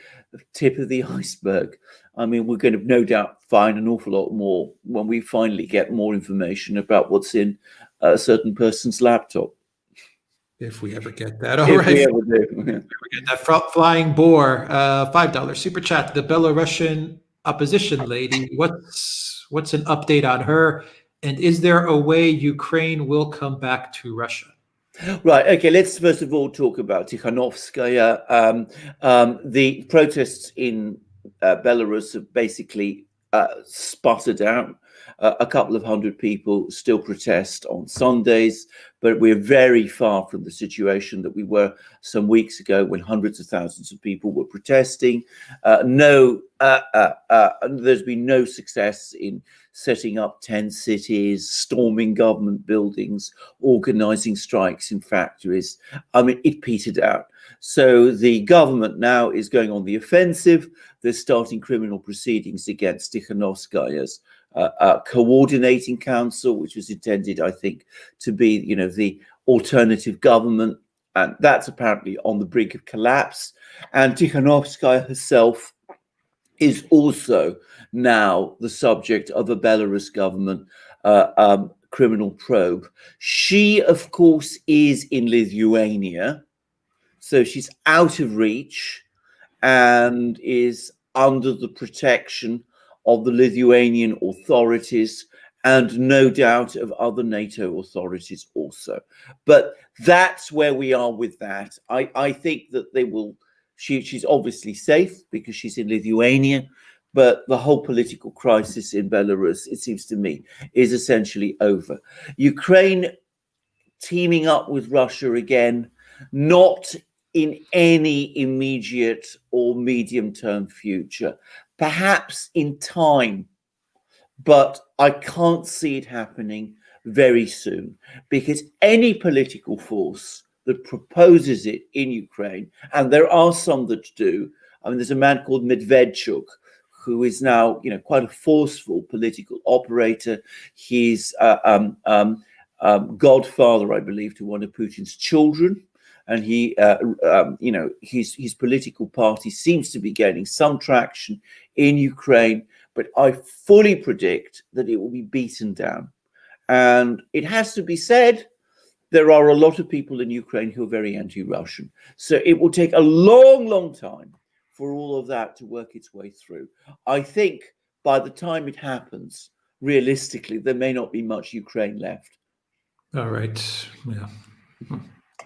tip of the iceberg. I mean, we're going to no doubt find an awful lot more when we finally get more information about what's in a certain person's laptop. If we ever get that. All right. We ever do. We get that flying boar, $5 super chat. The Belarusian opposition lady. What's an update on her? And is there a way Ukraine will come back to Russia? Right. Okay. Let's first of all talk about Tikhanovskaya. The protests in Belarus have basically sputtered out. A couple of hundred people still protest on Sundays, but we're very far from the situation that we were some weeks ago when hundreds of thousands of people were protesting. There's been no success in setting up tent cities, storming government buildings, organizing strikes in factories. I mean, it petered out. So the government now is going on the offensive. They're starting criminal proceedings against Tikhanovskaya's coordinating council, which was intended, I think, to be, the alternative government. And that's apparently on the brink of collapse. And Tikhanovskaya herself is also now the subject of a Belarus government criminal probe. She, of course, is in Lithuania. So she's out of reach and is under the protection of the Lithuanian authorities and no doubt of other NATO authorities also. But that's where we are with that. I think that they will, she's obviously safe because she's in Lithuania, but the whole political crisis in Belarus, it seems to me, is essentially over. Ukraine teaming up with Russia again, not in any immediate or medium-term future. Perhaps in time, but I can't see it happening very soon, because any political force that proposes it in Ukraine, and there are some that do. I mean, there's a man called Medvedchuk, who is now, quite a forceful political operator. He's godfather, I believe, to one of Putin's children. And he, his political party seems to be gaining some traction in Ukraine, but I fully predict that it will be beaten down. And it has to be said, there are a lot of people in Ukraine who are very anti-Russian. So it will take a long, long time for all of that to work its way through. I think by the time it happens, realistically, there may not be much Ukraine left. All right. Yeah.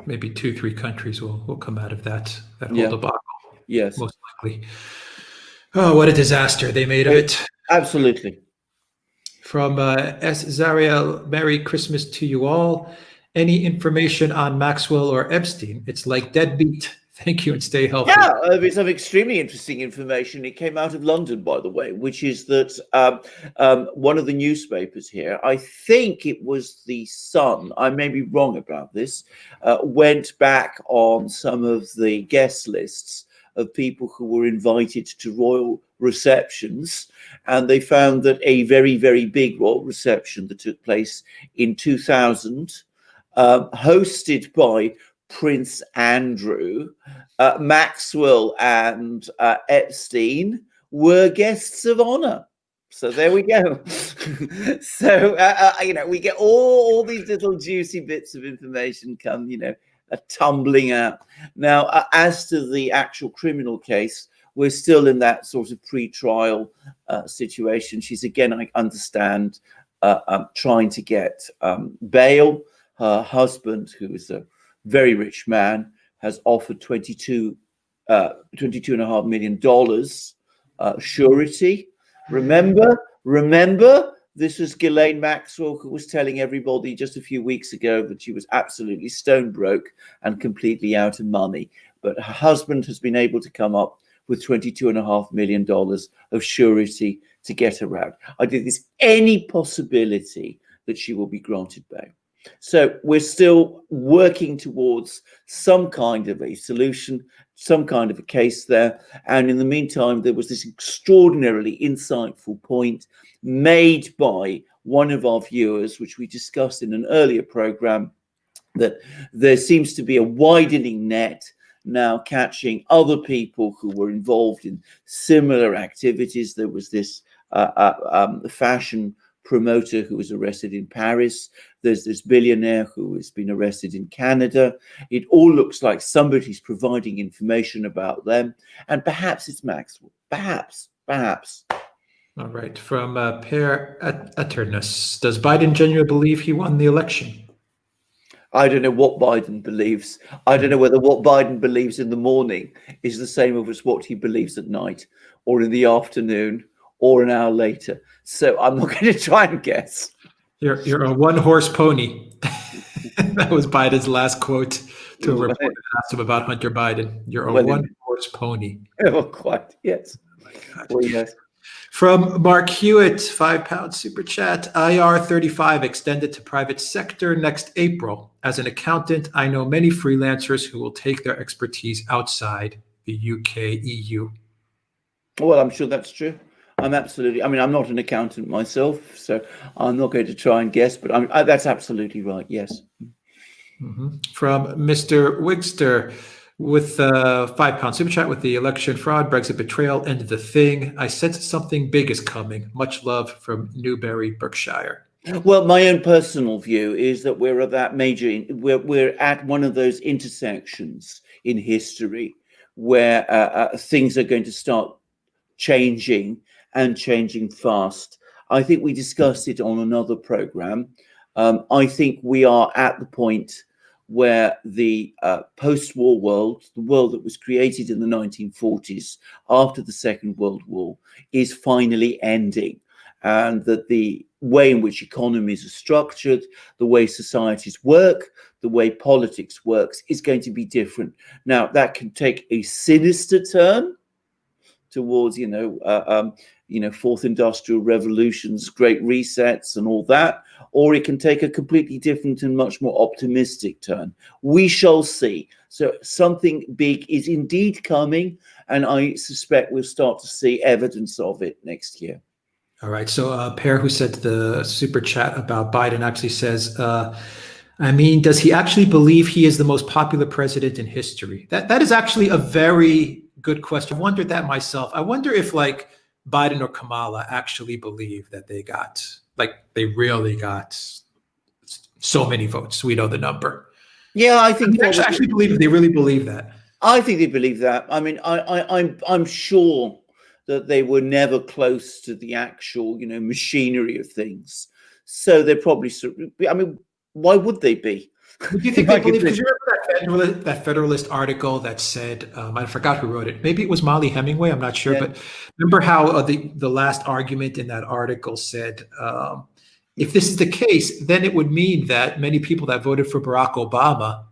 Maybe 2-3 countries will come out of that whole debacle. Yes. Most likely. Oh, what a disaster they made of it. Absolutely. From S. Zariel, Merry Christmas to you all. Any information on Maxwell or Epstein? It's like deadbeat Thank you, and stay healthy. Yeah, there's some extremely interesting information. It came out of London, by the way, which is that one of the newspapers here, I think it was the Sun, I may be wrong about this, went back on some of the guest lists of people who were invited to royal receptions, and they found that a very, very big royal reception that took place in 2000, hosted by Prince Andrew, Maxwell and Epstein were guests of honor. So there we go. So, we get all these little juicy bits of information come, tumbling out. Now, as to the actual criminal case, we're still in that sort of pre-trial situation. She's, again, I understand, trying to get bail. Her husband, who is a very rich man, has offered $22.5 million surety. Remember, this was Ghislaine Maxwell who was telling everybody just a few weeks ago that she was absolutely stone broke and completely out of money. But her husband has been able to come up with $22.5 million of surety to get her out. I think there's any possibility that she will be granted bail. So we're still working towards some kind of a solution, some kind of a case there. And in the meantime, there was this extraordinarily insightful point made by one of our viewers, which we discussed in an earlier program, that there seems to be a widening net now catching other people who were involved in similar activities. There was this fashion promoter who was arrested in Paris. There's this billionaire who has been arrested in Canada. It all looks like somebody's providing information about them. And perhaps it's Maxwell. Perhaps. All right. From Per Eternus. Does Biden genuinely believe he won the election? I don't know what Biden believes. I don't know whether what Biden believes in the morning is the same as what he believes at night or in the afternoon or an hour later. So I'm not going to try and guess. You're a one-horse pony. That was Biden's last quote to a reporter that asked him about Hunter Biden. You're a one-horse pony. Oh, quite, yes. Oh, my God. Well, yes. From Mark Hewitt, £5 super chat. IR35 extended to private sector next April. As an accountant, I know many freelancers who will take their expertise outside the UK, EU. Well, I'm sure that's true. I'm not an accountant myself, so I'm not going to try and guess, but that's absolutely right. Yes. Mm-hmm. From Mr. Wigster, with £5 super chat, with the election fraud, Brexit betrayal, end of the thing. I sense something big is coming. Much love from Newbury, Berkshire. Well, my own personal view is that we're at that we're at one of those intersections in history where things are going to start changing and changing fast. I think we discussed it on another program. I think we are at the point where the post-war world, the world that was created in the 1940s after the Second World War, is finally ending. And that the way in which economies are structured, the way societies work, the way politics works is going to be different. Now, that can take a sinister turn towards, fourth industrial revolutions, great resets and all that, or it can take a completely different and much more optimistic turn. We shall see. So something big is indeed coming, and I suspect we'll start to see evidence of it next year. All right. So Per, who said the super chat about Biden, actually says, does he actually believe he is the most popular president in history? That is actually a very good question. I wondered that myself. I wonder if Biden or Kamala actually believe that they really got so many votes. We know the number. Yeah, I think they actually believe they really believe that. I think they believe that. I mean, I'm sure that they were never close to the actual, machinery of things. So they're probably. Why would they be? Do you think they believe? Because you remember that Federalist article that said, I forgot who wrote it. Maybe it was Molly Hemingway. I'm not sure, yeah. But remember how the last argument in that article said, if this is the case, then it would mean that many people that voted for Barack Obama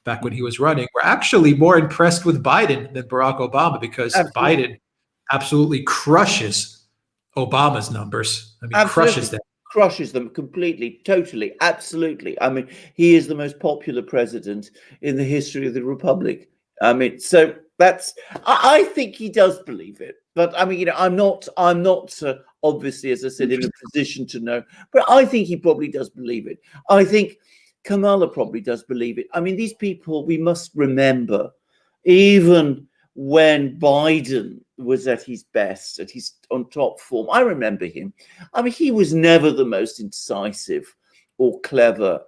back when he was running, were actually more impressed with Biden than Barack Obama, because Biden absolutely crushes Obama's numbers. I mean, crushes them. Crushes them completely, totally, absolutely. I mean, he is the most popular president in the history of the Republic. I mean, so that's, I think he does believe it. But I mean, you know, I'm not obviously, as I said, in a position to know, but I think he probably does believe it. I think Kamala probably does believe it. I mean, these people, we must remember, even when Biden was at his best, at his on top form, I remember him. I mean, he was never the most incisive or clever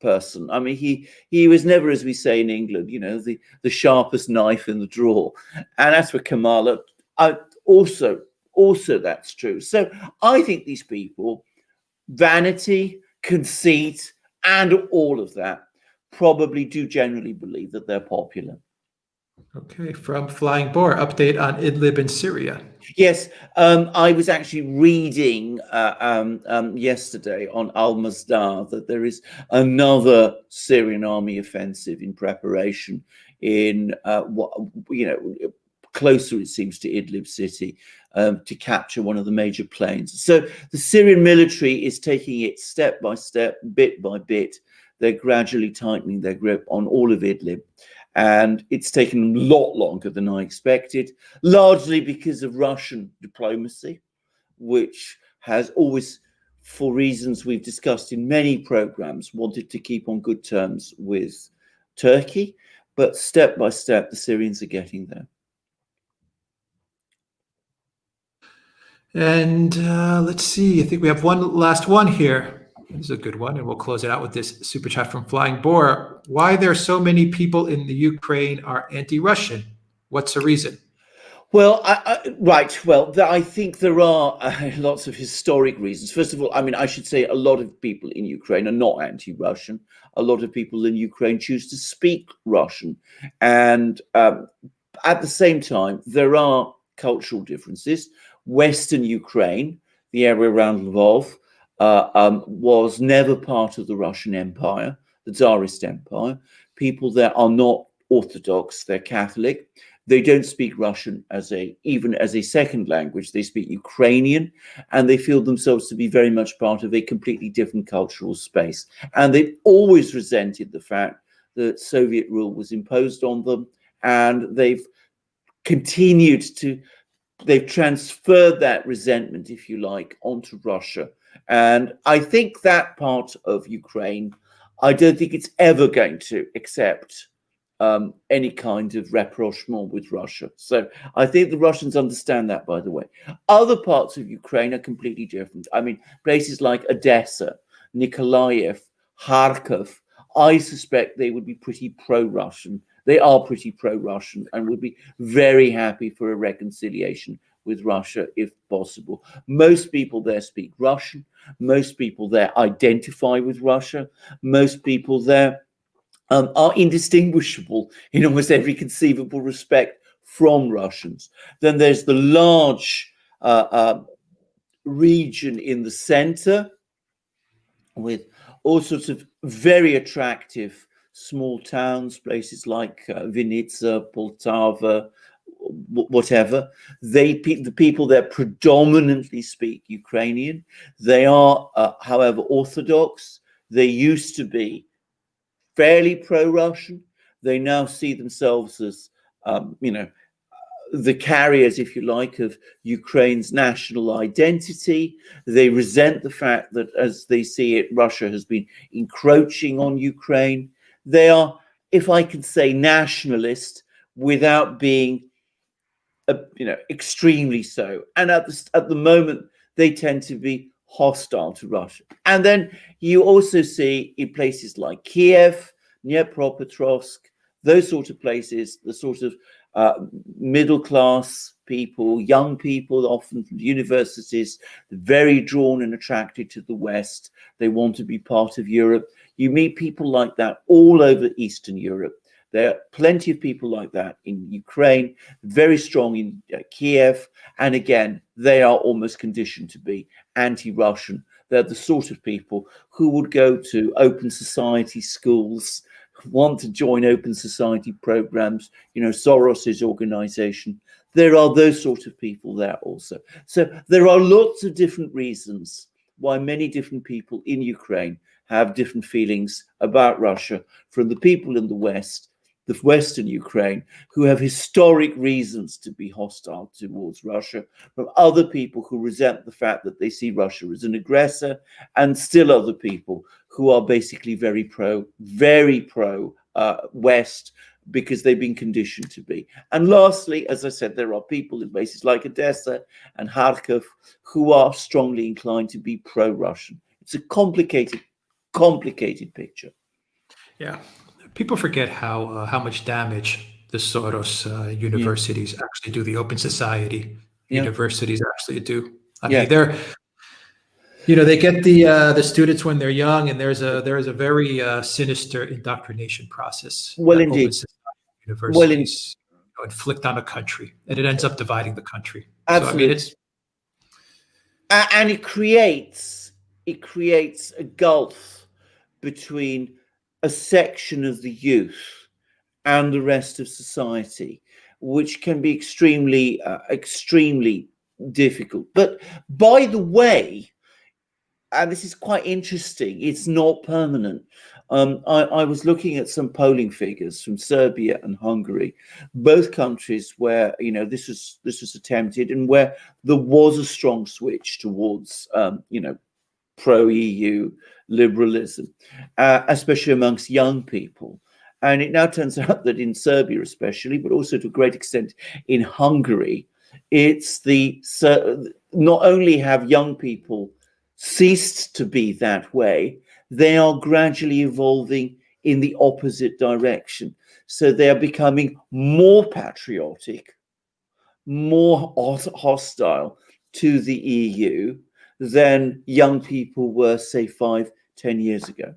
person. I mean, he was never, as we say in England, you know, the sharpest knife in the drawer. And as for Kamala, also that's true. So I think these people, vanity, conceit, and all of that, probably do generally believe that they're popular. Okay, from Flying Boar, update on Idlib in Syria. Yes, I was actually reading yesterday on Al-Masdar that there is another Syrian army offensive in preparation in what, you know, closer it seems to Idlib city, to capture one of the major plains. So the Syrian military is taking it step by step, bit by bit. They're gradually tightening their grip on all of Idlib. And it's taken a lot longer than I expected, largely because of Russian diplomacy, which has always, for reasons we've discussed in many programs, wanted to keep on good terms with Turkey. But step by step, the Syrians are getting there. And let's see, I think we have one last one here. This is a good one, and we'll close it out with this super chat from Flying Boar. Why there so many people in the Ukraine are anti-Russian? What's the reason? Well, right. Well, I think there are lots of historic reasons. First of all, I mean, I should say a lot of people in Ukraine are not anti-Russian. A lot of people in Ukraine choose to speak Russian. And at the same time, there are cultural differences. Western Ukraine, the area around Lvov, was never part of the Russian Empire, the Tsarist Empire. People there are not Orthodox, they're Catholic. They don't speak Russian even as a second language. They speak Ukrainian, and they feel themselves to be very much part of a completely different cultural space. And they've always resented the fact that Soviet rule was imposed on them, and they've transferred that resentment, if you like, onto Russia. And I think that part of Ukraine, I don't think it's ever going to accept any kind of rapprochement with Russia. So I think the Russians understand that, by the way. Other parts of Ukraine are completely different. I mean, places like Odessa, Nikolaev, Kharkov, I suspect they would be pretty pro-Russian. They are pretty pro-Russian and would be very happy for a reconciliation with Russia if possible. Most people there speak Russian. Most people there identify with Russia. Most people there are indistinguishable in almost every conceivable respect from Russians. Then there's the large region in the center with all sorts of very attractive small towns, places like Vinnytsia, Poltava, whatever. The people there predominantly speak Ukrainian. They are, however, Orthodox. They used to be fairly pro-Russian. They now see themselves as, the carriers, if you like, of Ukraine's national identity. They resent the fact that, as they see it, Russia has been encroaching on Ukraine. They are, if I can say, nationalist without being, extremely so. And at the moment, they tend to be hostile to Russia. And then you also see in places like Kiev, Dnipropetrovsk, those sort of places, the sort of middle class people, young people, often from universities, very drawn and attracted to the West. They want to be part of Europe. You meet people like that all over Eastern Europe. There are plenty of people like that in Ukraine, very strong in Kiev. And again, they are almost conditioned to be anti-Russian. They're the sort of people who would go to open society schools, want to join open society programs, Soros's organization. There are those sort of people there also. So there are lots of different reasons why many different people in Ukraine have different feelings about Russia, from the people in the West, the Western Ukraine, who have historic reasons to be hostile towards Russia, from other people who resent the fact that they see Russia as an aggressor, and still other people who are basically very pro West, because they've been conditioned to be. And lastly, as I said, there are people in places like Odessa and Kharkov who are strongly inclined to be pro-Russian. It's a complicated picture. Yeah, people forget how much damage the Soros universities actually do. The open society universities actually do. I mean, they're, they get the students when they're young, and there is a very sinister indoctrination process. Well, indeed. Open society universities inflict on a country, and it ends up dividing the country. Absolutely. So, I mean, and it creates a gulf between a section of the youth and the rest of society, which can be extremely difficult. But by the way, and this is quite interesting, it's not permanent. I was looking at some polling figures from Serbia and Hungary, both countries where this was attempted, and where there was a strong switch towards pro-EU liberalism, especially amongst young people. And it now turns out that in Serbia especially, but also to a great extent in Hungary, it's not only have young people ceased to be that way, they are gradually evolving in the opposite direction. So they are becoming more patriotic, more hostile to the EU than young people were, say, 5-10 years ago.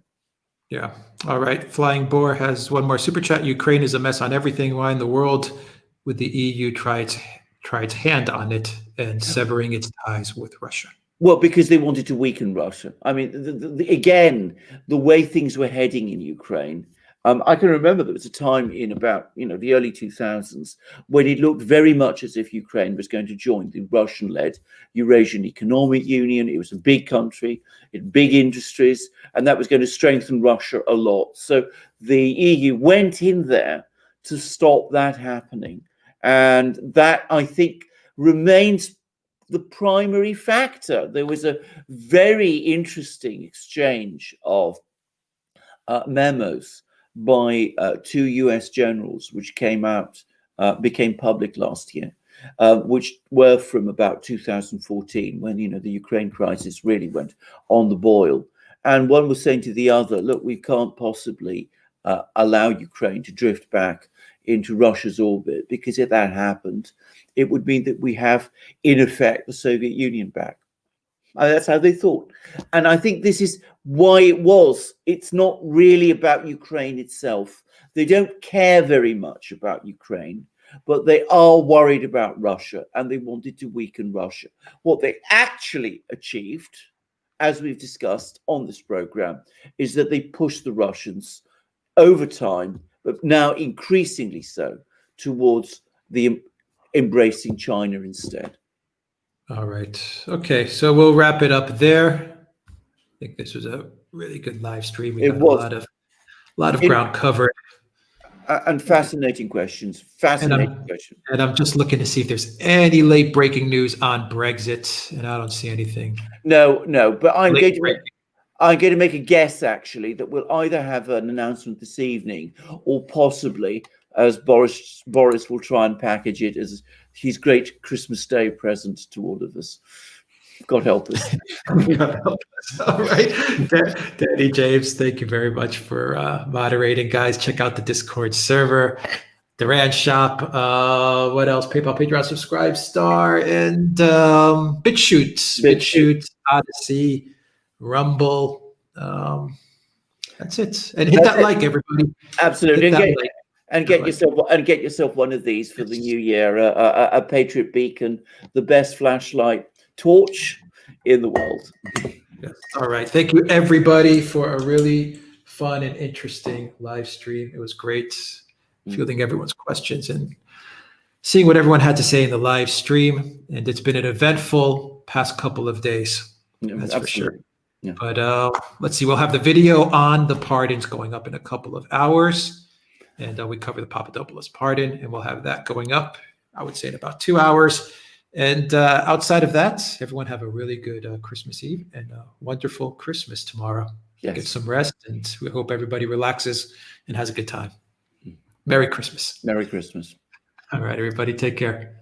Yeah. All right. Flying Boar has one more super chat. Ukraine is a mess on everything. Why in the world would the EU try its hand on it and severing its ties with Russia? Well, because they wanted to weaken Russia. I mean, again, the way things were heading in Ukraine, I can remember there was a time in about the early 2000s when it looked very much as if Ukraine was going to join the Russian-led Eurasian Economic Union. It was a big country, it had big industries, and that was going to strengthen Russia a lot. So the EU went in there to stop that happening, and that, I think, remains the primary factor. There was a very interesting exchange of memos by 2 US generals, which became public last year, which were from about 2014, when the Ukraine crisis really went on the boil. And one was saying to the other, look, we can't possibly allow Ukraine to drift back into Russia's orbit, because if that happened, it would mean that we have, in effect, the Soviet Union back. That's how they thought. And I think this is why it's not really about Ukraine itself. They don't care very much about Ukraine, but they are worried about Russia, and they wanted to weaken Russia. What they actually achieved, as we've discussed on this program, is that they pushed the Russians over time, but now increasingly so, towards the embracing China instead. All right. Okay. So we'll wrap it up there. I think this was a really good live stream. We got a lot of ground covered. And fascinating questions. And I'm just looking to see if there's any late breaking news on Brexit, and I don't see anything. No. But I'm going to make a guess, actually, that we'll either have an announcement this evening, or possibly, as Boris will try and package it, as his great Christmas Day present to all of us. God help us. God help us. All right. Danny James, thank you very much for moderating. Guys, check out the Discord server, Duran shop. What else? PayPal, Patreon, Subscribe, Star, and BitChute, Odyssey, Rumble. That's it. And hit that like, everybody. Absolutely. And get yourself one of these for the new year, a Patriot Beacon, the best flashlight torch in the world. Yes. All right. Thank you, everybody, for a really fun and interesting live stream. It was great fielding everyone's questions and seeing what everyone had to say in the live stream. And it's been an eventful past couple of days. That's for sure. Yeah. But let's see, we'll have the video on the pardons going up in a couple of hours. And we cover the Papadopoulos pardon, and we'll have that going up, I would say, in about 2 hours. And outside of that, everyone have a really good Christmas Eve and a wonderful Christmas tomorrow. Yes. Get some rest, and we hope everybody relaxes and has a good time. Merry Christmas. Merry Christmas. All right, everybody, take care.